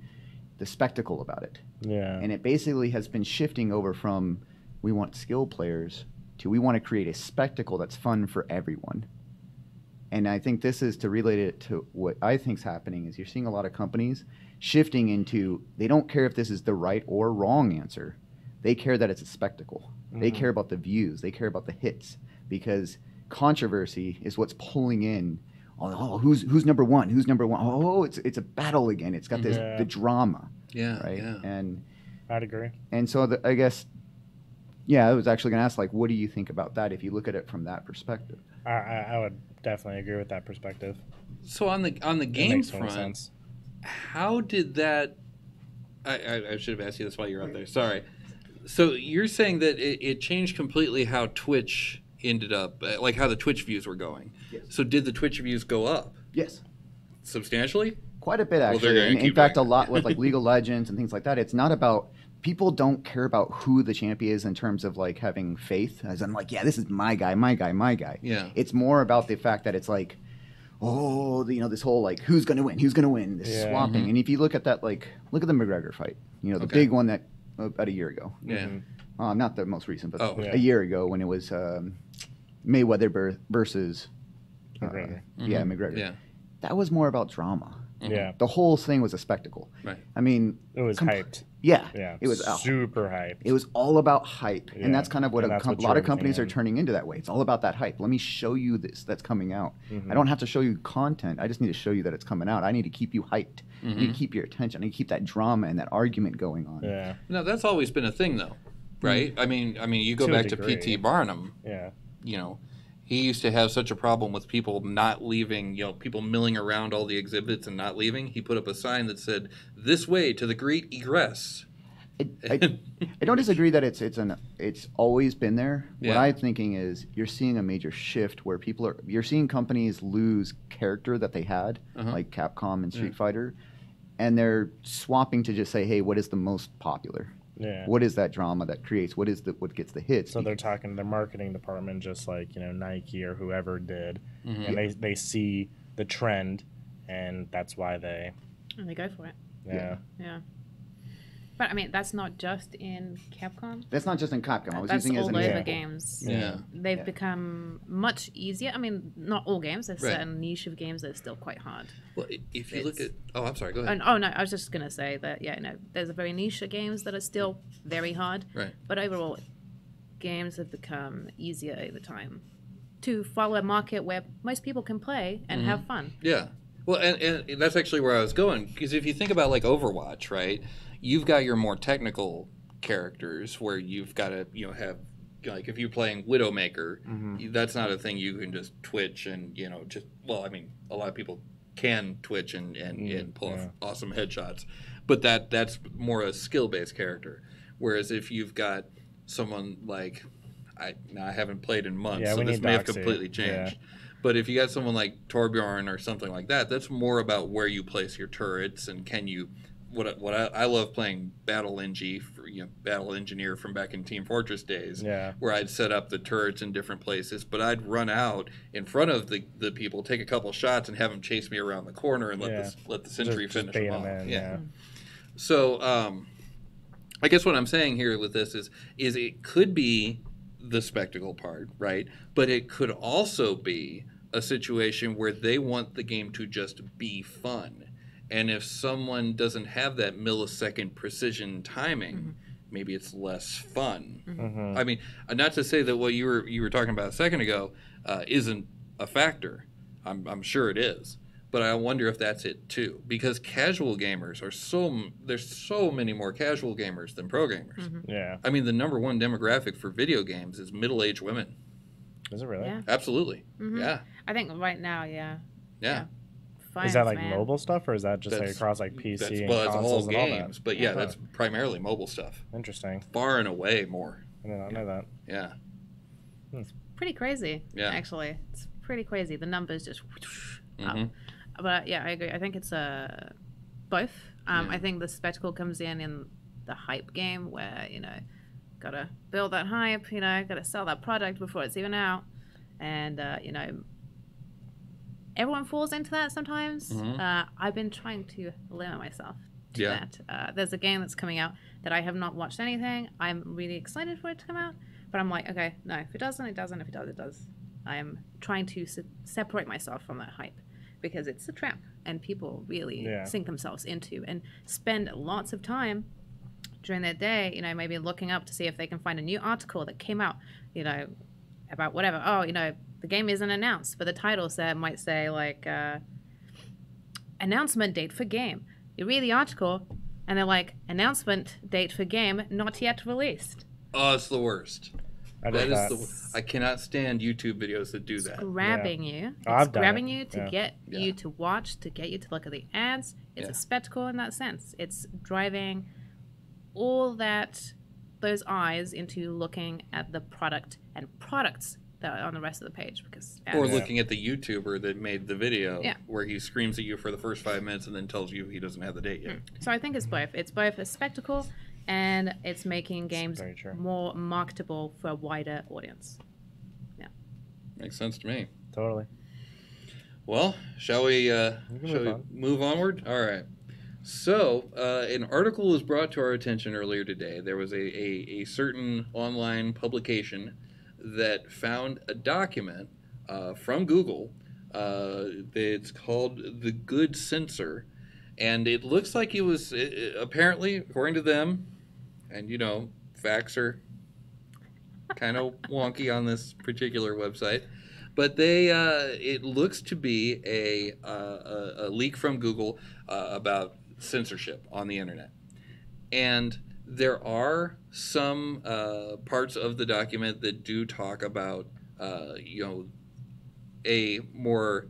the spectacle about it.
Yeah.
And it basically has been shifting over from we want skill players to we want to create a spectacle that's fun for everyone. And I think this is to relate it to what I think is happening is you're seeing a lot of companies shifting into they don't care if this is the right or wrong answer. They care that it's a spectacle. They care about the views. They care about the hits because controversy is what's pulling in. Oh, who's number one? Who's number one? Oh, it's a battle again. It's got the drama.
Yeah.
Right.
Yeah.
And
I'd agree.
And so I guess. Yeah, I was actually going to ask, like, what do you think about that if you look at it from that perspective?
I would definitely agree with that perspective.
So on the game front, how did that? I should have asked you this while you're up there. Sorry. So you're saying that it changed completely how Twitch ended up, like how the Twitch views were going.
Yes.
So did the Twitch views go up?
Yes.
Substantially?
Quite a bit, actually. In fact, a lot with like League of Legends and things like that. It's not about. People don't care about who the champion is in terms of like having faith, as in like, yeah, this is my guy.
Yeah.
It's more about the fact that it's like, oh, this whole like, who's gonna win? This swapping. And if you look at that, like, look at the McGregor fight. The big one that about a year ago.
Yeah.
Not the most recent, but a year ago when it was Mayweather versus
McGregor.
McGregor.
Yeah.
That was more about drama.
Yeah.
The whole thing was a spectacle.
Right.
I mean,
it was hyped.
Yeah.
It was super hyped.
It was all about hype. And that's kind of what a lot of companies
are
turning into that way. It's all about that hype. Let me show you this that's coming out. I don't have to show you content. I just need to show you that it's coming out. I need to keep you hyped. I need to keep your attention. I need to keep that drama and that argument going on.
Yeah.
No, that's always been a thing, though, right? I mean, you go back to P.T. Barnum.
Yeah.
he used to have such a problem with people not leaving, people milling around all the exhibits and not leaving. He put up a sign that said, "This way to the great egress."
I don't disagree that it's always been there. What
Yeah.
I'm thinking is you're seeing a major shift where you're seeing companies lose character that they had, like Capcom and Street Fighter, and they're swapping to just say, hey, what is the most popular?
Yeah.
What is that drama that creates? What gets the hits?
So they're talking to their marketing department, just like Nike or whoever did,
Mm-hmm.
and they see the trend, and that's why they
And they go for it.
yeah.
Yeah. But I mean, that's not just in Capcom.
That's not just in Capcom. I was
That's
using it as
all
an
over
example.
games.
Yeah.
They've become much easier. I mean, not all games. There's
Right.
certain niche of games that are still quite hard.
Well, if you look at... Oh, I'm sorry. Go ahead.
Oh no, I was just gonna say that there's a very niche of games that are still very hard.
Right.
But overall, games have become easier over time to follow a market where most people can play and have fun.
Yeah. Well, and that's actually where I was going. Because if you think about, like, Overwatch, right? You've got your more technical characters where you've got to, have... Like, if you're playing Widowmaker, that's not a thing you can just twitch and, just... Well, I mean, a lot of people can twitch and pull off awesome headshots. But that's more a skill-based character. Whereas if you've got someone like... I haven't played in months,
Yeah,
so
we
this
need
may have
Doxy.
completely changed.
Yeah.
But if you got someone like Torbjorn or something like that, that's more about where you place your turrets and can you... I love playing Battle Engineer from back in Team Fortress days, where I'd set up the turrets in different places, but I'd run out in front of the people, take a couple shots, and have them chase me around the corner and let the sentry
Just
finish
bait
them off.
'em in,
So I guess what I'm saying here with this is it could be the spectacle part, right? But it could also be a situation where they want the game to just be fun. And if someone doesn't have that millisecond precision timing, maybe it's less fun. I mean, not to say that what you were talking about a second ago isn't a factor. I'm sure it is. But I wonder if that's it too, because casual gamers there's so many more casual gamers than pro gamers.
Yeah.
I mean, the number one demographic for video games is middle-aged women.
Is it really?
Yeah.
Absolutely. Yeah.
I think right now, yeah.
Is that like
man.
mobile stuff, or is that just like
That's-
across like PC
That's,
and
well, it's all
consoles and all
games,
that?
but yeah, that's primarily mobile stuff.
Interesting.
Far and away more.
I did not know that.
Yeah.
Pretty crazy.
Yeah.
Actually, it's pretty crazy. The numbers just up.
Mhm.
But yeah, I agree. I think it's both. I think the spectacle comes in the hype game where gotta build that hype. Gotta sell that product before it's even out, and everyone falls into that sometimes. I've been trying to limit myself to that. There's a game that's coming out that I have not watched anything. I'm really excited for it to come out, but I'm like, okay, no, if it doesn't, it doesn't. If it does, it does. I am trying to separate myself from that hype because it's a trap, and people really sink themselves into and spend lots of time during their day, maybe looking up to see if they can find a new article that came out, about whatever. Oh, the game isn't announced, but the title might say like announcement date for game. You read the article and they're like, announcement date for game not yet released.
Oh, it's the worst.
I
That
did
is
that.
I cannot stand YouTube videos that do that.
Grabbing you.
Oh,
It's
I've done
grabbing
it.
you to
Yeah.
get you to watch, to get you to look at the ads. It's a spectacle in that sense. It's driving all those eyes into looking at the product and products that are on the rest of the page because
Or
ads.
looking at the YouTuber that made the video
Yeah.
where he screams at you for the first 5 minutes and then tells you he doesn't have the date yet.
So I think it's both. It's both a spectacle and it's making games
very true.
more marketable for a wider audience.
Makes sense to me.
Totally.
Well, shall we
move on.
move onward? All right. So, an article was brought to our attention earlier today. There was a certain online publication that found a document from Google. It's called The Good Censor. And it looks like it was, apparently, according to them, and facts are kind of wonky on this particular website, but it looks to be a leak from Google about censorship on the internet. And there are some parts of the document that do talk about a more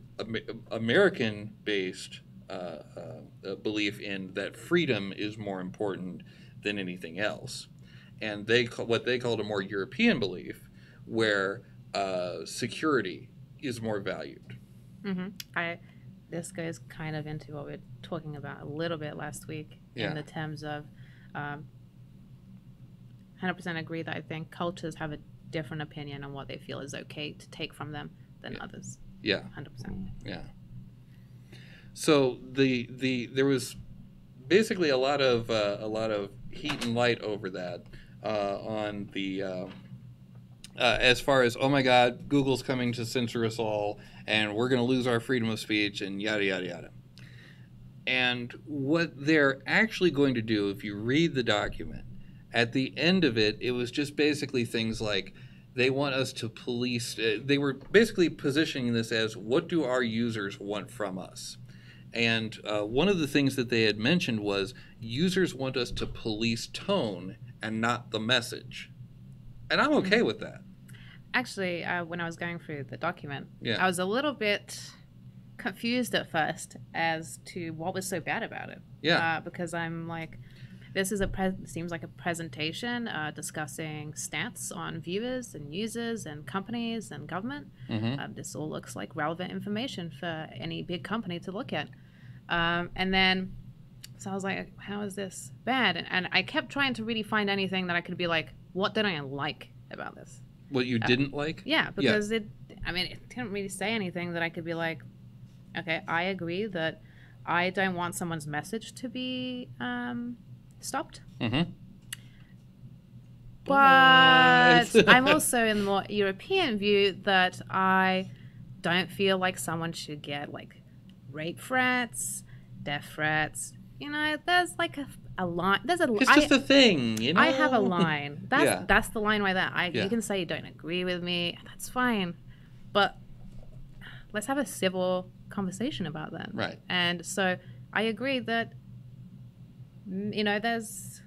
American-based belief in that freedom is more important than anything else, and what they called a more European belief, where security is more valued.
This goes kind of into what we were talking about a little bit last week in the terms of 100% agree that I think cultures have a different opinion on what they feel is okay to take from them than others.
Yeah.
100%.
Yeah. So there was basically a lot of heat and light over that on the as far as, oh my God, Google's coming to censor us all, and we're going to lose our freedom of speech, and yada yada yada. And what they're actually going to do, if you read the document, at the end of it, it was just basically things like they want us to police. They were basically positioning this as, what do our users want from us? And one of the things that they had mentioned was users want us to police tone and not the message. And I'm okay with that.
Actually, when I was going through the document,
Yeah.
I was a little bit confused at first as to what was so bad about it.
Yeah.
Because I'm like, this is seems like a presentation discussing stats on viewers and users and companies and government. This all looks like relevant information for any big company to look at. And then, so I was like, how is this bad? And I kept trying to really find anything that I could be like, what did I like about this?
What you didn't like?
Yeah, because it didn't really say anything that I could be like, okay, I agree that I don't want someone's message to be stopped. But I'm also in the more European view that I don't feel like someone should get like rape threats, death threats. You know, there's like a line.
It's just a thing, you know?
I have a line. That's the line right there.
Yeah.
You can say you don't agree with me. That's fine. But let's have a civil conversation about that.
Right.
And so I agree that, you know, there's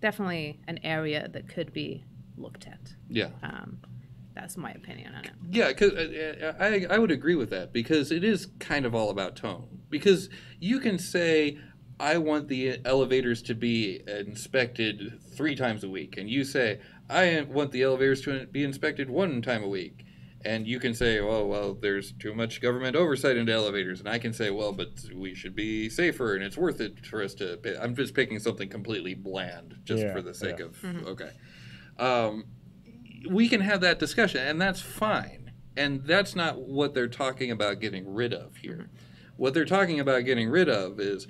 definitely an area that could be looked at.
Yeah.
That's my opinion on it.
Yeah, because I would agree with that, because it is kind of all about tone. Because you can say, I want the elevators to be inspected 3 times a week, and you say, I want the elevators to be inspected 1 time a week. And you can say, well, there's too much government oversight into elevators. And I can say, well, but we should be safer, and it's worth it for us to pay. I'm just picking something completely bland just for the sake of, okay. We can have that discussion, and that's fine. And that's not what they're talking about getting rid of here. What they're talking about getting rid of is,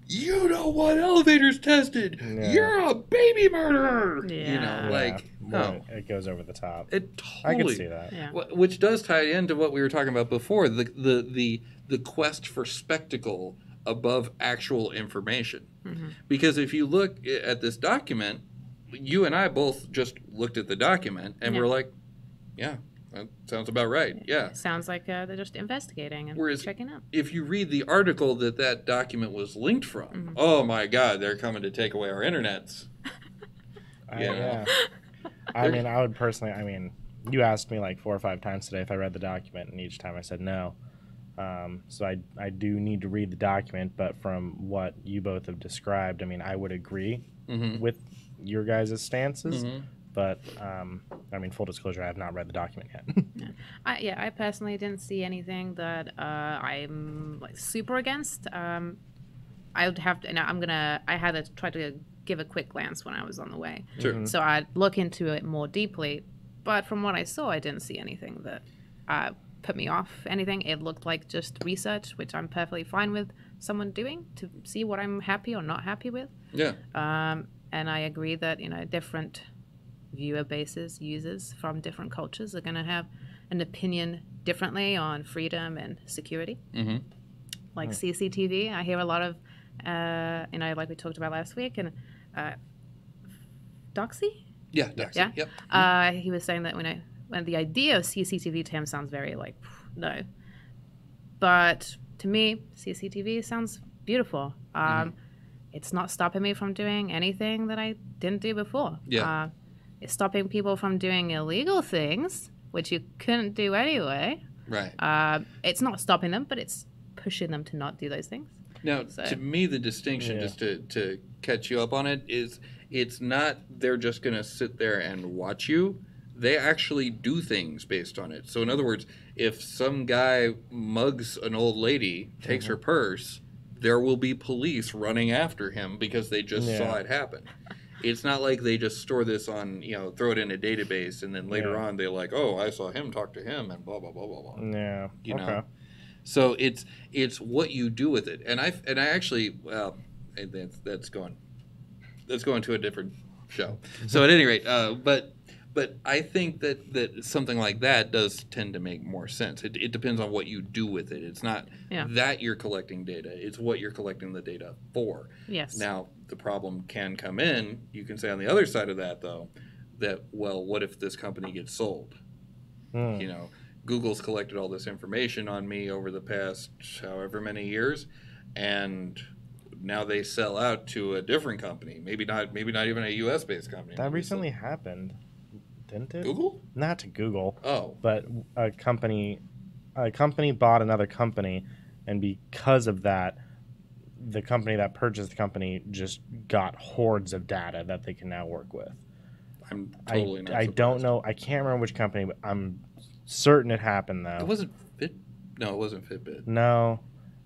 you don't want elevators tested. Yeah. You're a baby murderer. Yeah. You know, like, no.
It goes over the top.
It totally.
I can see that.
Yeah.
Which does tie into what we were talking about before, the quest for spectacle above actual information. Because if you look at this document, you and I both just looked at the document and we're like, yeah, that sounds about right. Yeah.
Sounds like they're just investigating and checking up.
If you read the article that document was linked from, oh my God, they're coming to take away our internets.
Yeah. I mean, I would personally, you asked me like 4 or 5 times today if I read the document, and each time I said no. So I do need to read the document, but from what you both have described, I would agree with your guys' stances. But, full disclosure, I have not read the document yet.
I personally didn't see anything that I'm like super against. I would have to, I had to try to give a quick glance when I was on the way.
Sure.
So I'd look into it more deeply. But from what I saw, I didn't see anything that put me off anything. It looked like just research, which I'm perfectly fine with someone doing to see what I'm happy or not happy with.
Yeah.
And I agree that, different viewer bases, users from different cultures are going to have an opinion differently on freedom and security. Like CCTV, I hear a lot of, like we talked about last week, and Doxy?
Yeah, Doxy.
Yeah?
Yep.
He was saying that when the idea of CCTV to him sounds very like, no. But to me, CCTV sounds beautiful. It's not stopping me from doing anything that I didn't do before. It's stopping people from doing illegal things, which you couldn't do anyway.
Right.
It's not stopping them, but it's pushing them to not do those things.
Now,
So-
to me, the distinction, just to catch you up on it, is it's not they're just going to sit there and watch you. They actually do things based on it. So, in other words, if some guy mugs an old lady, takes her purse, there will be police running after him because they just saw it happen. It's not like they just store this on, throw it in a database, and then later on they're like, oh, I saw him talk to him, and blah, blah, blah, blah, blah.
Yeah.
You know? So it's what you do with it. And I actually, well, that's going to a different show. So at any rate, but I think that something like that does tend to make more sense. It depends on what you do with it. It's not that you're collecting data. It's what you're collecting the data for.
Yes.
Now, the problem can come in. You can say on the other side of that, though, that, well, what if this company gets sold? Google's collected all this information on me over the past however many years, and now they sell out to a different company. Maybe not even a U.S.-based company.
That recently happened, didn't it?
Google?
Not to Google.
Oh.
But a company bought another company, and because of that, the company that purchased the company just got hordes of data that they can now work with.
I'm totally not
I
surprised.
don't know. I can't remember which company, but I'm certain it happened, though.
It wasn't No, it wasn't Fitbit.
No.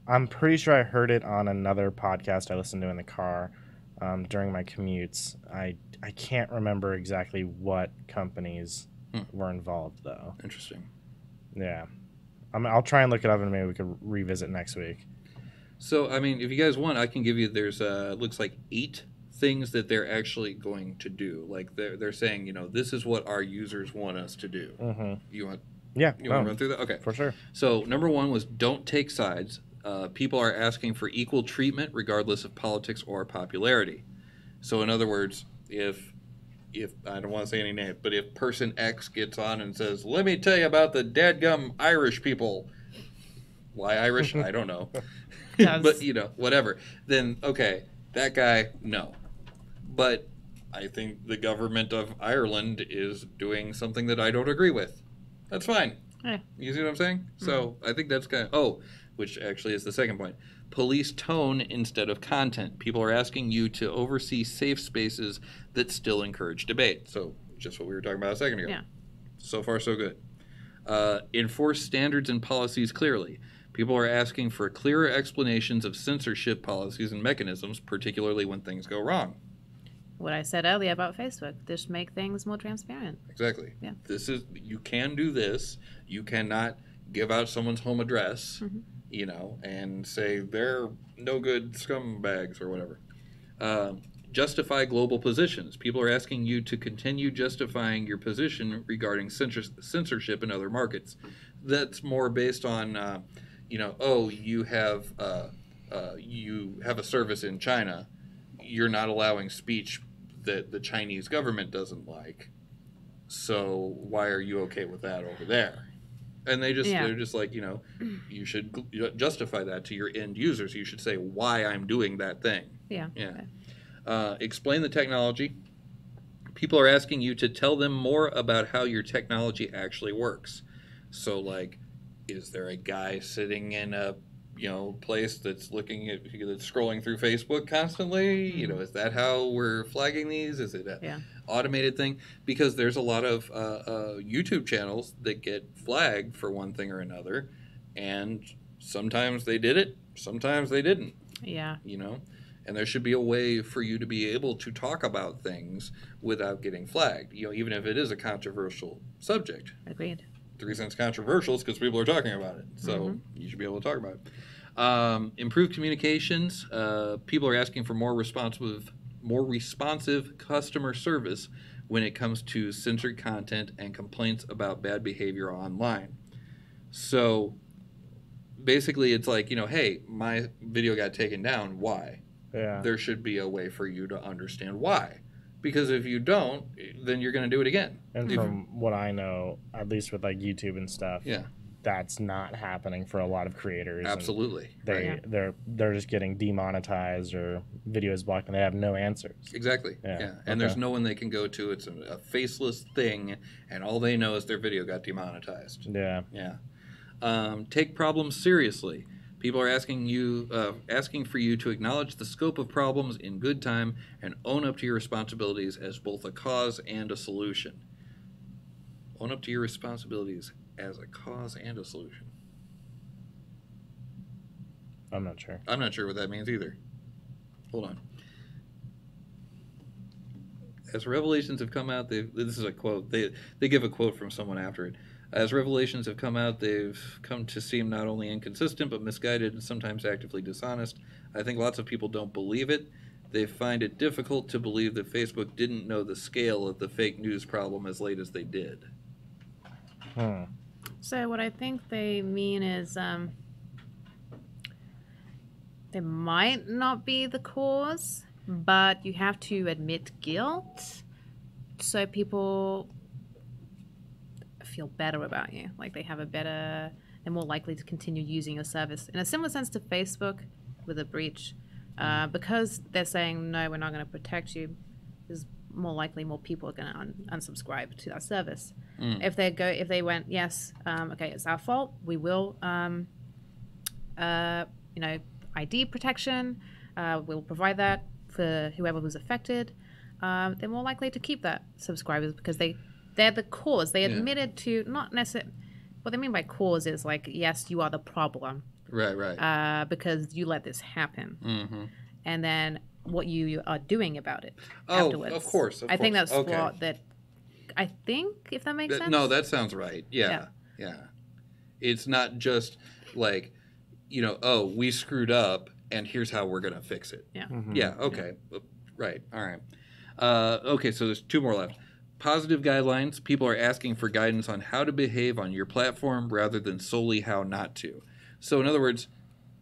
I'm pretty sure I heard it on another podcast I listened to in the car during my commutes. I can't remember exactly what companies were involved, though.
Interesting.
Yeah. I'll try and look it up, and maybe we could revisit next week.
So, I mean, if you guys want, I can give you, there's, looks like 8 things that they're actually going to do. Like, they're saying, this is what our users want us to do.
Mm-hmm.
You want
Yeah.
to run through that? Okay.
For sure.
So, number 1 was don't take sides. People are asking for equal treatment regardless of politics or popularity. So, in other words, if I don't want to say any name, but if person X gets on and says, let me tell you about the dadgum Irish people. Why Irish? I don't know. But, whatever. Then, okay, that guy, no. But I think the government of Ireland is doing something that I don't agree with. That's fine.
Yeah.
You see what I'm saying? So I think that's kind of, which actually is the second point. Police tone instead of content. People are asking you to oversee safe spaces that still encourage debate. So just what we were talking about a second ago.
Yeah.
So far, so good. Enforce standards and policies clearly. People are asking for clearer explanations of censorship policies and mechanisms, particularly when things go wrong.
What I said earlier about Facebook, just make things more transparent.
Exactly.
Yeah.
You can do this. You cannot give out someone's home address, and say they're no good scumbags or whatever. Justify global positions. People are asking you to continue justifying your position regarding censorship in other markets. That's more based on, you have a service in China. You're not allowing speech that the Chinese government doesn't like. So why are you okay with that over there? And they're just like, you should justify that to your end users. You should say why I'm doing that thing.
Yeah.
Yeah. Explain the technology. People are asking you to tell them more about how your technology actually works. So, like, is there a guy sitting in a place that's scrolling through Facebook constantly? Is that how we're flagging these? Is it a automated thing? Because there's a lot of YouTube channels that get flagged for one thing or another, and sometimes they did it, sometimes they didn't.
Yeah.
And there should be a way for you to be able to talk about things without getting flagged, even if it is a controversial subject.
Agreed.
The reason it's controversial is because people are talking about it. So you should be able to talk about it. Improve communications. People are asking for more responsive customer service when it comes to censored content and complaints about bad behavior online. So basically it's like, hey, my video got taken down. Why?
Yeah.
There should be a way for you to understand why. Because if you don't, then you're going to do it again.
And from what I know, at least with like YouTube and stuff, that's not happening for a lot of creators.
Absolutely.
They're just getting demonetized or videos blocked, and they have no answers.
Exactly. Yeah. And there's no one they can go to. It's a faceless thing, and all they know is their video got demonetized.
Yeah.
Yeah. Take problems seriously. People are asking for you to acknowledge the scope of problems in good time and own up to your responsibilities as both a cause and a solution. Own up to your responsibilities as a cause and a solution.
I'm not sure.
I'm not sure what that means either. Hold on. As revelations have come out, this is a quote. They give a quote from someone after it. As revelations have come out, they've come to seem not only inconsistent, but misguided and sometimes actively dishonest. I think lots of people don't believe it. They find it difficult to believe that Facebook didn't know the scale of the fake news problem as late as they did.
So what I think they mean is they might not be the cause, but you have to admit guilt so people feel better about you. Like they're more likely to continue using your service. In a similar sense to Facebook with a breach, because they're saying, no, we're not going to protect you, there's more likely more people are going to unsubscribe to that service. If they went, yes, okay, it's our fault, we will, ID protection, we'll provide that for whoever was affected, they're more likely to keep that subscribers because they're the cause. They admitted to not necessarily. What they mean by cause is like, yes, you are the problem.
Right.
Because you let this happen.
Mm-hmm.
And then what you are doing about it afterwards.
Of course.
I think that's what that. I think if that makes sense.
No, that sounds right. Yeah. It's not just like, we screwed up and here's how we're gonna fix it.
Yeah.
Mm-hmm.
Yeah. Okay. Right. All right. Okay. So there's two more left. Positive guidelines. People are asking for guidance on how to behave on your platform rather than solely how not to. So in other words,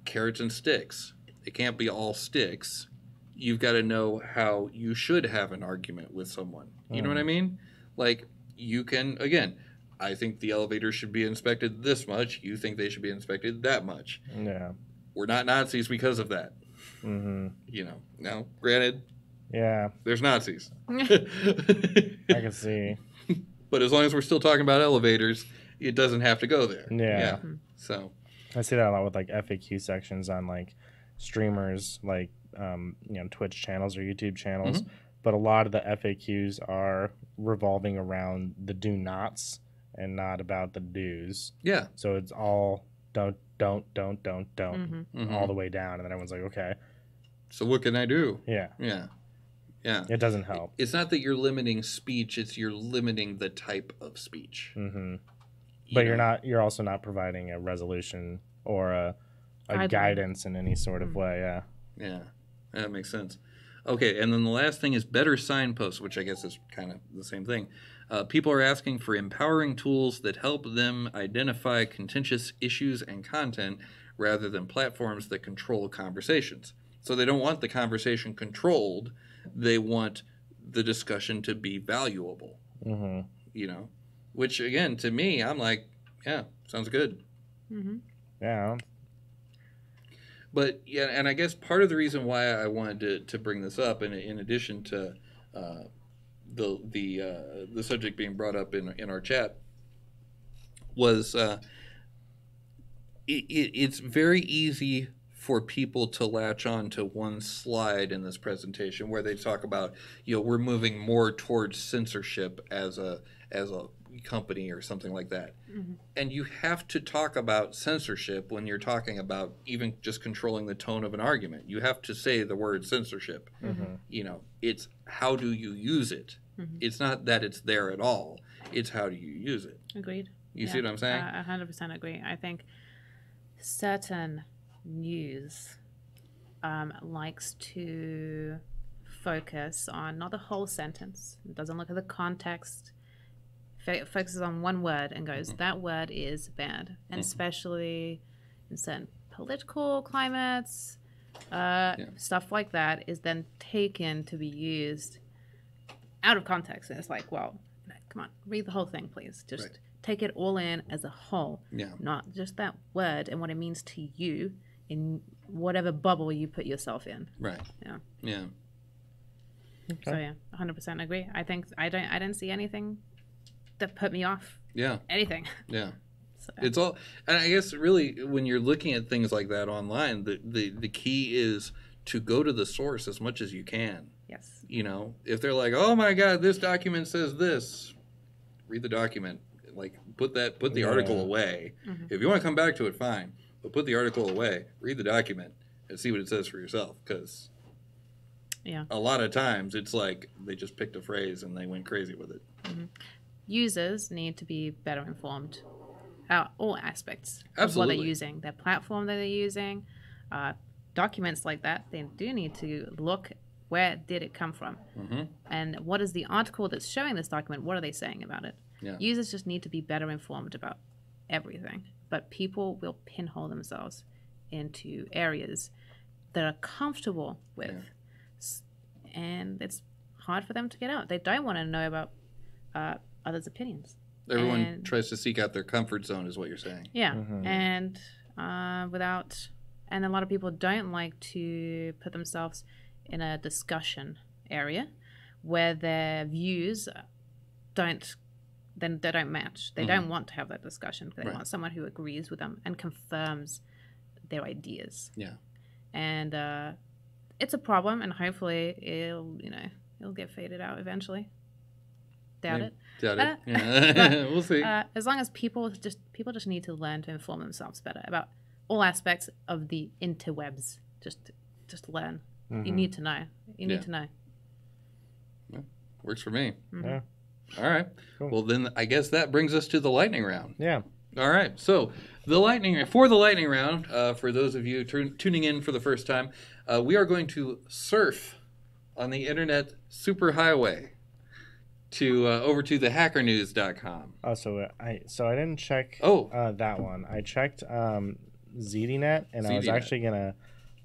carrots and sticks. It can't be all sticks. You've got to know how you should have an argument with someone. You know what I mean? Like you can, again, I think the elevator should be inspected this much. You think they should be inspected that much.
Yeah.
We're not Nazis because of that.
Mm-hmm.
Now, granted,
yeah,
there's Nazis.
I can see.
But as long as we're still talking about elevators, it doesn't have to go there.
Yeah.
So
I see that a lot with like FAQ sections on like streamers, like Twitch channels or YouTube channels.
Mm-hmm.
But a lot of the FAQs are revolving around the do nots and not about the do's.
Yeah.
So it's all don't,
Mm-hmm.
all the way down, and then everyone's like, okay.
So what can I do?
Yeah.
Yeah. Yeah.
It doesn't help.
It's not that you're limiting speech, it's you're limiting the type of speech.
Mm-hmm. But you're also not providing a resolution or a guidance in any sort of way. Yeah.
Yeah. That makes sense. Okay, and then the last thing is better signposts, which I guess is kind of the same thing. People are asking for empowering tools that help them identify contentious issues and content rather than platforms that control conversations. So they don't want the conversation controlled. They want the discussion to be valuable.
Mm-hmm.
Which, again, to me, I'm like, yeah, sounds good.
Mm-hmm.
Yeah.
But, yeah, and I guess part of the reason why I wanted to bring this up, in addition to the subject being brought up in our chat, was it's very easy for people to latch on to one slide in this presentation where they talk about, we're moving more towards censorship as a company or something like that.
Mm-hmm.
And you have to talk about censorship when you're talking about even just controlling the tone of an argument. You have to say the word censorship.
Mm-hmm.
It's how do you use it?
Mm-hmm.
It's not that it's there at all. It's how do you use it?
Agreed.
You see what I'm saying?
100% agree. I think certain news likes to focus on not the whole sentence. It doesn't look at the context. Focuses on one word and goes, that word is bad. And especially in certain political climates, stuff like that is then taken to be used out of context. And it's like, well, come on, read the whole thing, please. Just take it all in as a whole, not just that word and what it means to you in whatever bubble you put yourself in.
Right. Yeah.
Okay.
So yeah, 100% agree. I think I didn't see anything that put me off.
Yeah.
Anything.
Yeah. It's all, and I guess really when you're looking at things like that online, the key is to go to the source as much as you can.
Yes.
You know, if they're like, oh my God, this document says this, read the document. Like put the article away. If you want to come back to it, fine, but put the article away, read the document, and see what it says for yourself. Because a lot of times it's like they just picked a phrase and they went crazy with it.
Users need to be better informed about all aspects
Absolutely.
of what they're using, their platform that they're using. Documents like that, they do need to look, where did it come from? And what is the article that's showing this document? What are they saying about it?
Yeah.
Users just need to be better informed about everything. But people will pinhole themselves into areas that are comfortable with. And it's hard for them to get out. They don't want to know about others' opinions.
Everyone tries to seek out their comfort zone, is what you're saying.
Yeah. And and a lot of people don't like to put themselves in a discussion area where their views don't match. They don't want to have that discussion. They want someone who agrees with them and confirms their ideas.
Yeah.
And it's a problem, and hopefully it'll get faded out eventually. Doubt it.
Doubt it. Yeah. We'll see.
As long as people just need to learn to inform themselves better about all aspects of the interwebs. Just learn. You need to know. You need to know.
Yeah. Works for me.
Yeah.
All right. Cool. Well, then I guess that brings us to the lightning round.
Yeah.
All right. So the lightning round, for those of you tuning in for the first time, we are going to surf on the internet superhighway to over to thehackernews.com.
Oh, so I didn't check that one. I checked ZDNet, and I was actually gonna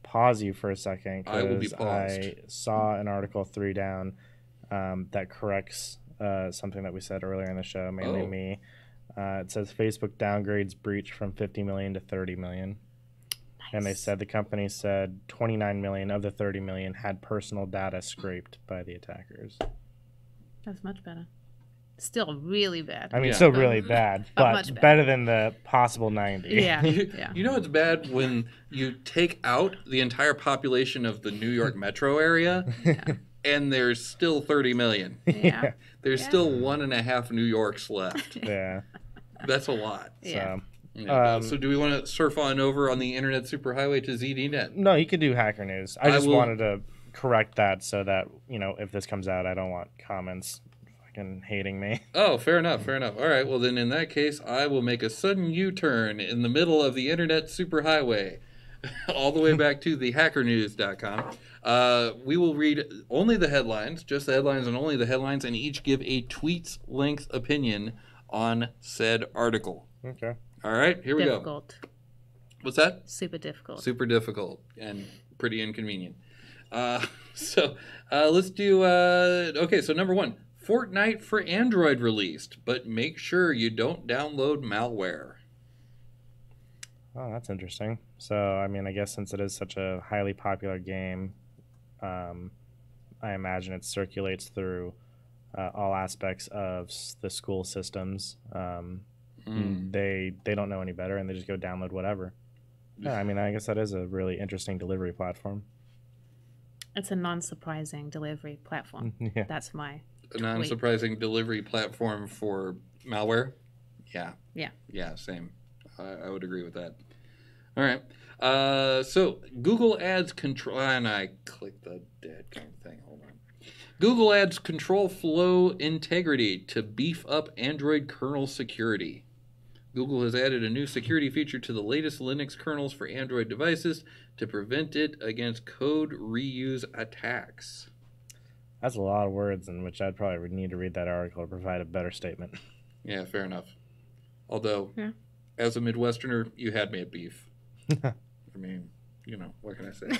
pause you for a second
I will be
because
paused.
I saw an article 3 down that corrects something that we said earlier in the show, mainly me. It says Facebook downgrades breach from 50 million to 30 million. Nice. And they said the company said 29 million of the 30 million had personal data scraped by the attackers.
That's much better. Still really bad.
I mean, still really bad, but
much
better than the possible 90.
Yeah.
You know it's bad when you take out the entire population of the New York metro area and there's still 30 million.
Yeah.
There's still 1.5 New Yorks left.
Yeah.
That's a lot.
Yeah.
So do we want to surf on over on the internet superhighway to ZDNet?
No, you could do Hacker News. I just wanted to correct that so that, if this comes out, I don't want comments fucking hating me.
Oh, fair enough. All right, well then in that case, I will make a sudden U-turn in the middle of the internet superhighway all the way back to thehackernews.com. We will read only the headlines, just the headlines and only the headlines, and each give a tweet's length opinion on said article.
Okay.
All right, here we go. What's that?
Super difficult.
Super difficult and pretty inconvenient. So let's do... okay, so number 1. Fortnite for Android released, but make sure you don't download malware.
Oh, that's interesting. So, I mean, I guess since it is such a highly popular game, I imagine it circulates through all aspects of the school systems. They don't know any better, and they just go download whatever. Yeah, I mean, I guess that is a really interesting delivery platform.
It's a non-surprising delivery platform.
Yeah.
That's my
A non-surprising delivery platform for malware? Yeah.
Yeah.
Yeah, same. I would agree with that. All right. So Google Ads control, and I clicked the dead kind of thing. Hold on. Google Ads control flow integrity to beef up Android kernel security. Google has added a new security feature to the latest Linux kernels for Android devices to prevent it against code reuse attacks.
That's a lot of words in which I'd probably need to read that article to provide a better statement.
Yeah, fair enough. Although, as a Midwesterner, you had me at beef. I mean, what can I say?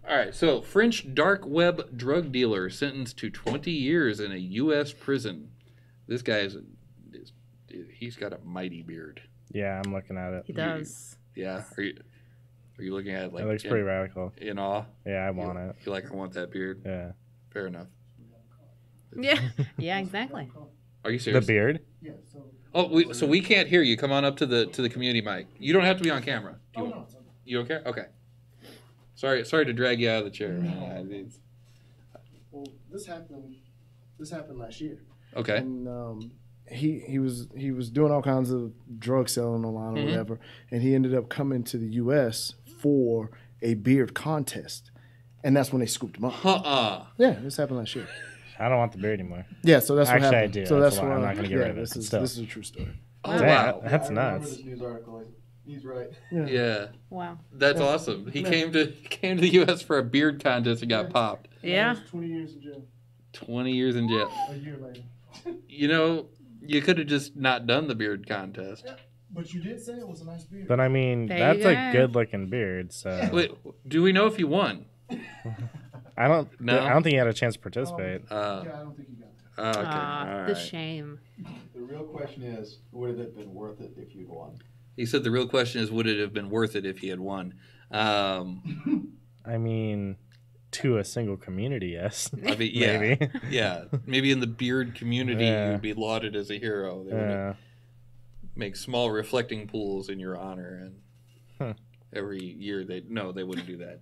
All right, so French dark web drug dealer sentenced to 20 years in a U.S. prison. This guy he's got a mighty beard.
Yeah, I'm looking at it.
He does.
Yeah, are you looking at it like?
It looks pretty radical.
In awe.
Yeah, I want it.
You're like, I want that beard.
Yeah.
Fair enough.
Yeah. Yeah, exactly.
Are you serious?
The beard?
Yeah, so
Oh, so we can't hear you. Come on up to the community mic. You don't have to be on camera.
No.
You don't care? Okay. Sorry to drag you out of the chair.
Well, this happened last year.
Okay.
And he was doing all kinds of drug selling online or whatever, and he ended up coming to the U.S. for a beard contest, and that's when they scooped him up. Yeah, this happened last year.
I don't want the beard anymore.
Yeah, so that's what
Actually,
happened.
I do.
So
That's
that's
why
why
I'm not gonna get rid of it,
This
but
is
still.
this is a true story.
Oh,
Damn,
wow.
that's
I remember
nuts.
this news article. He's right.
Yeah.
Wow.
That's awesome. He came to the U.S. for a beard contest and got popped.
Yeah.
20 years in jail.
20 years in jail.
A year later.
You know, you could have just not done the beard contest.
Yeah, but you did say it was a nice beard.
But I mean,
There
that's
you
a
go.
good-looking beard. So
Wait, do we know if he won?
I don't
No?
think he had a chance to participate.
Yeah, I don't think he got that.
Okay.
Ah,
All
the
right.
shame.
The real question is, would it have been worth it if you'd won?
He said the real question is, would it have been worth it if he had won?
I mean, to a single community, yes.
I mean, yeah,
Maybe.
yeah. Maybe in the beard community,
Yeah.
you'd be lauded as a hero. They would
Yeah.
make small reflecting pools in your honor, and
Huh.
every year they wouldn't do that.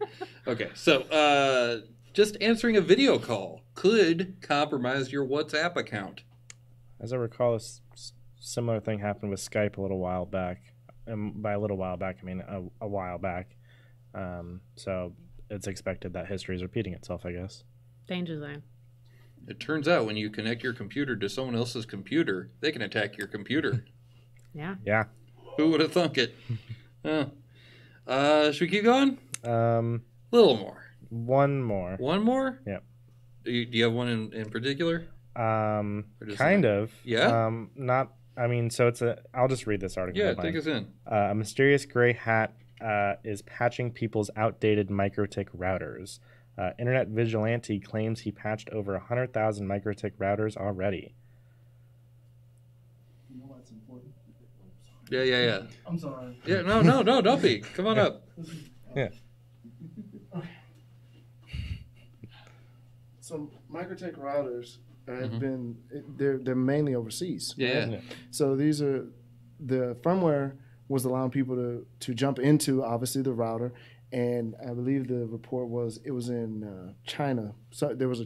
Okay, so just answering a video call could compromise your WhatsApp account.
As I recall, similar thing happened with Skype a little while back. And by a little while back, I mean a while back. So it's expected that history is repeating itself, I guess.
Danger zone.
It turns out when you connect your computer to someone else's computer, they can attack your computer.
Yeah.
Yeah.
Who would have thunk it? Should we keep going? Little more.
One more.
One more?
Yep.
Do you have one in particular? just
Kind
like-
of.
Yeah?
Not. I mean, so I'll just read this article.
Yeah,
headline.
take us in.
A mysterious gray hat is patching people's outdated MikroTik routers. Internet vigilante claims he patched over 100,000 MikroTik routers already.
You know what's important?
Yeah.
I'm sorry.
Yeah, no, don't be. Come on up.
Yeah.
So MikroTik routers have been they're mainly overseas.
Yeah.
So these are the firmware was allowing people to jump into obviously the router, and I believe the report was it was in China. So there was a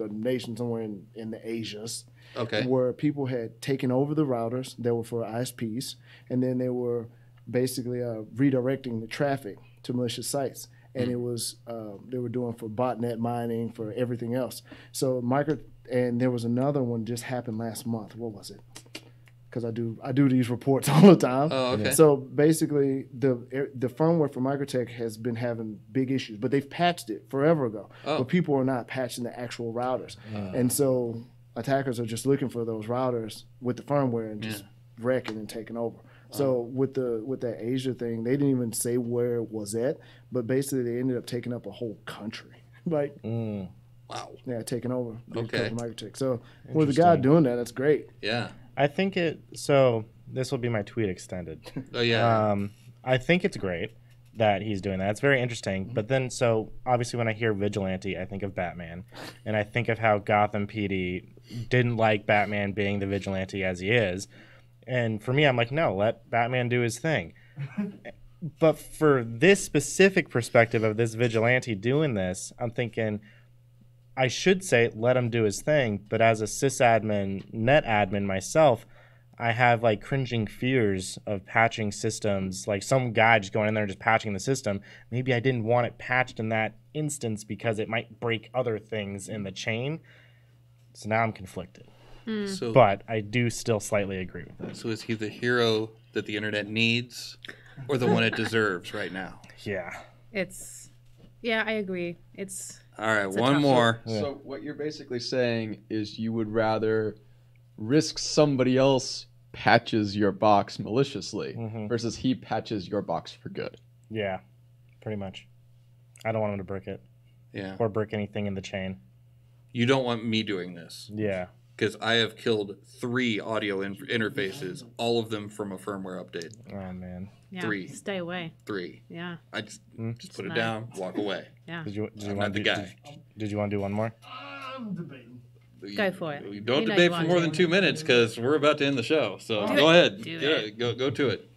nation somewhere in the Asias
Okay.
where people had taken over the routers that were for ISPs, and then they were basically redirecting the traffic to malicious sites. And it was they were doing for botnet mining for everything else. So and there was another one just happened last month. What was it? Because I do these reports all the time.
Oh, okay.
So basically, the firmware for MikroTik has been having big issues, but they've patched it forever ago.
Oh.
But people are not patching the actual routers, and so attackers are just looking for those routers with the firmware and just wrecking and taking over. So with that Asia thing, they didn't even say where it was at, but basically they ended up taking up a whole country, like
Wow.
taking over.
Okay.
MikroTik. So with the guy doing that, that's great.
Yeah.
I think so this will be my tweet extended.
Oh, yeah.
I think it's great that he's doing that. It's very interesting. But then, so obviously when I hear vigilante, I think of Batman. And I think of how Gotham PD didn't like Batman being the vigilante as he is. And for me, I'm like, no, let Batman do his thing. But for this specific perspective of this vigilante doing this, I'm thinking I should say let him do his thing. But as a sysadmin, net admin myself, I have like cringing fears of patching systems, like some guy just going in there and just patching the system. Maybe I didn't want it patched in that instance because it might break other things in the chain. So now I'm conflicted.
So,
But I do still slightly agree with this.
so is he the hero that the internet needs, or the one it deserves right now?
Yeah.
I agree. It's
All right,
a
one
tough
more.
So what you're basically saying is you would rather risk somebody else patches your box maliciously versus he patches your box for good.
Yeah, pretty much. I don't want him to brick it
Yeah.
or brick anything in the chain.
You don't want me doing this
Yeah.
because I have killed 3 audio interfaces, all of them from a firmware update.
Oh, man.
yeah.
3.
Stay away.
3.
Yeah.
I just put it
Smart.
down, walk away.
Yeah.
Did you
I'm
want
not the
to
guy.
Did you want to do one more?
I'm debating.
Go for it.
You don't
You know
debate
you
for
want
more
to.
than 2 minutes because we're about to end the show. So
Do
go
it.
ahead.
Do
Yeah,
it.
go to it.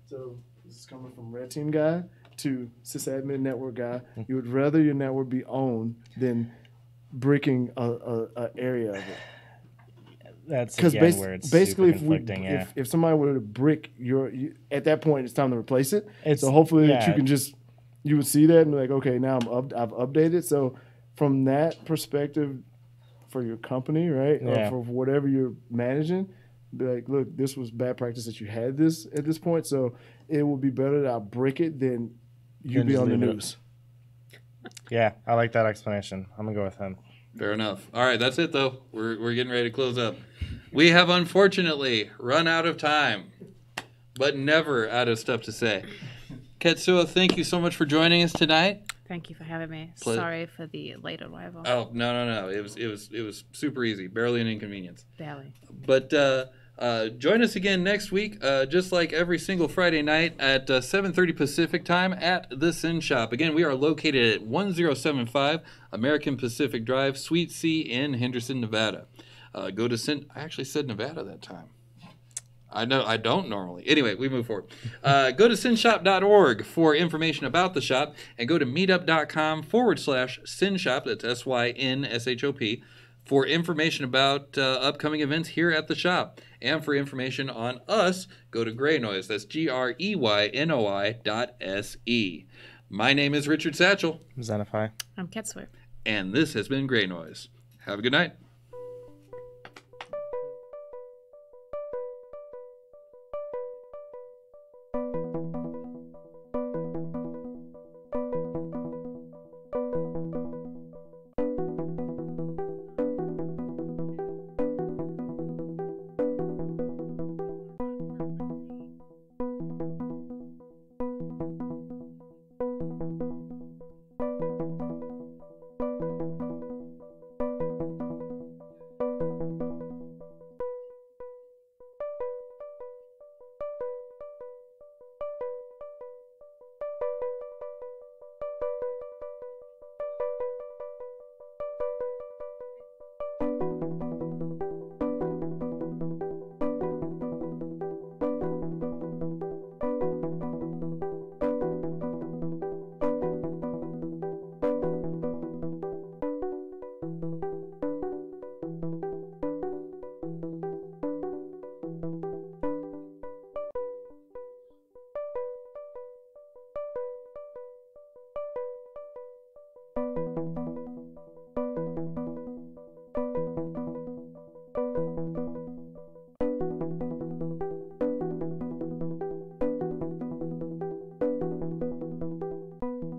So this is coming from Red Team guy to sysadmin network guy. You would rather your network be owned than bricking a area of it.
That's
Because
again where it's
basically,
super conflicting. Yeah.
if someone were to brick at that point, it's time to replace it.
It's-
So hopefully that
yeah.
you can you would see that and be like, okay, now I've updated. So from that perspective, for your company, right,
Yeah.
or for whatever you're managing, be like, look, this was bad practice that you had this at this point. So it would be better that I brick it than you
Than
be
just
on the
leave it.
news.
Yeah, I like that explanation. I'm gonna go with him.
Fair enough. All right, that's it though. We're getting ready to close up. We have unfortunately run out of time, but never out of stuff to say. Ketsuo, thank you so much for joining us tonight.
Thank you for having me.
Pleasure.
Sorry for the late arrival.
Oh no! It was super easy, barely an inconvenience.
Barely.
But join us again next week, just like every single Friday night at 7:30 Pacific time at the Sin Shop. Again, we are located at 1075 American Pacific Drive, Suite C in Henderson, Nevada. Go to Sin. I actually said Nevada that time. I know I don't normally. Anyway, we move forward. Go to sinshop.org for information about the shop, and go to meetup.com/sinshop. That's SYNSHOP. For information about upcoming events here at the shop. And for information on us, go to Greynoise. That's GREYNOI.SE. My name is Richard Satchel,
Zenify.
I'm Ketsworth.
and this has been Greynoise. Have a good night.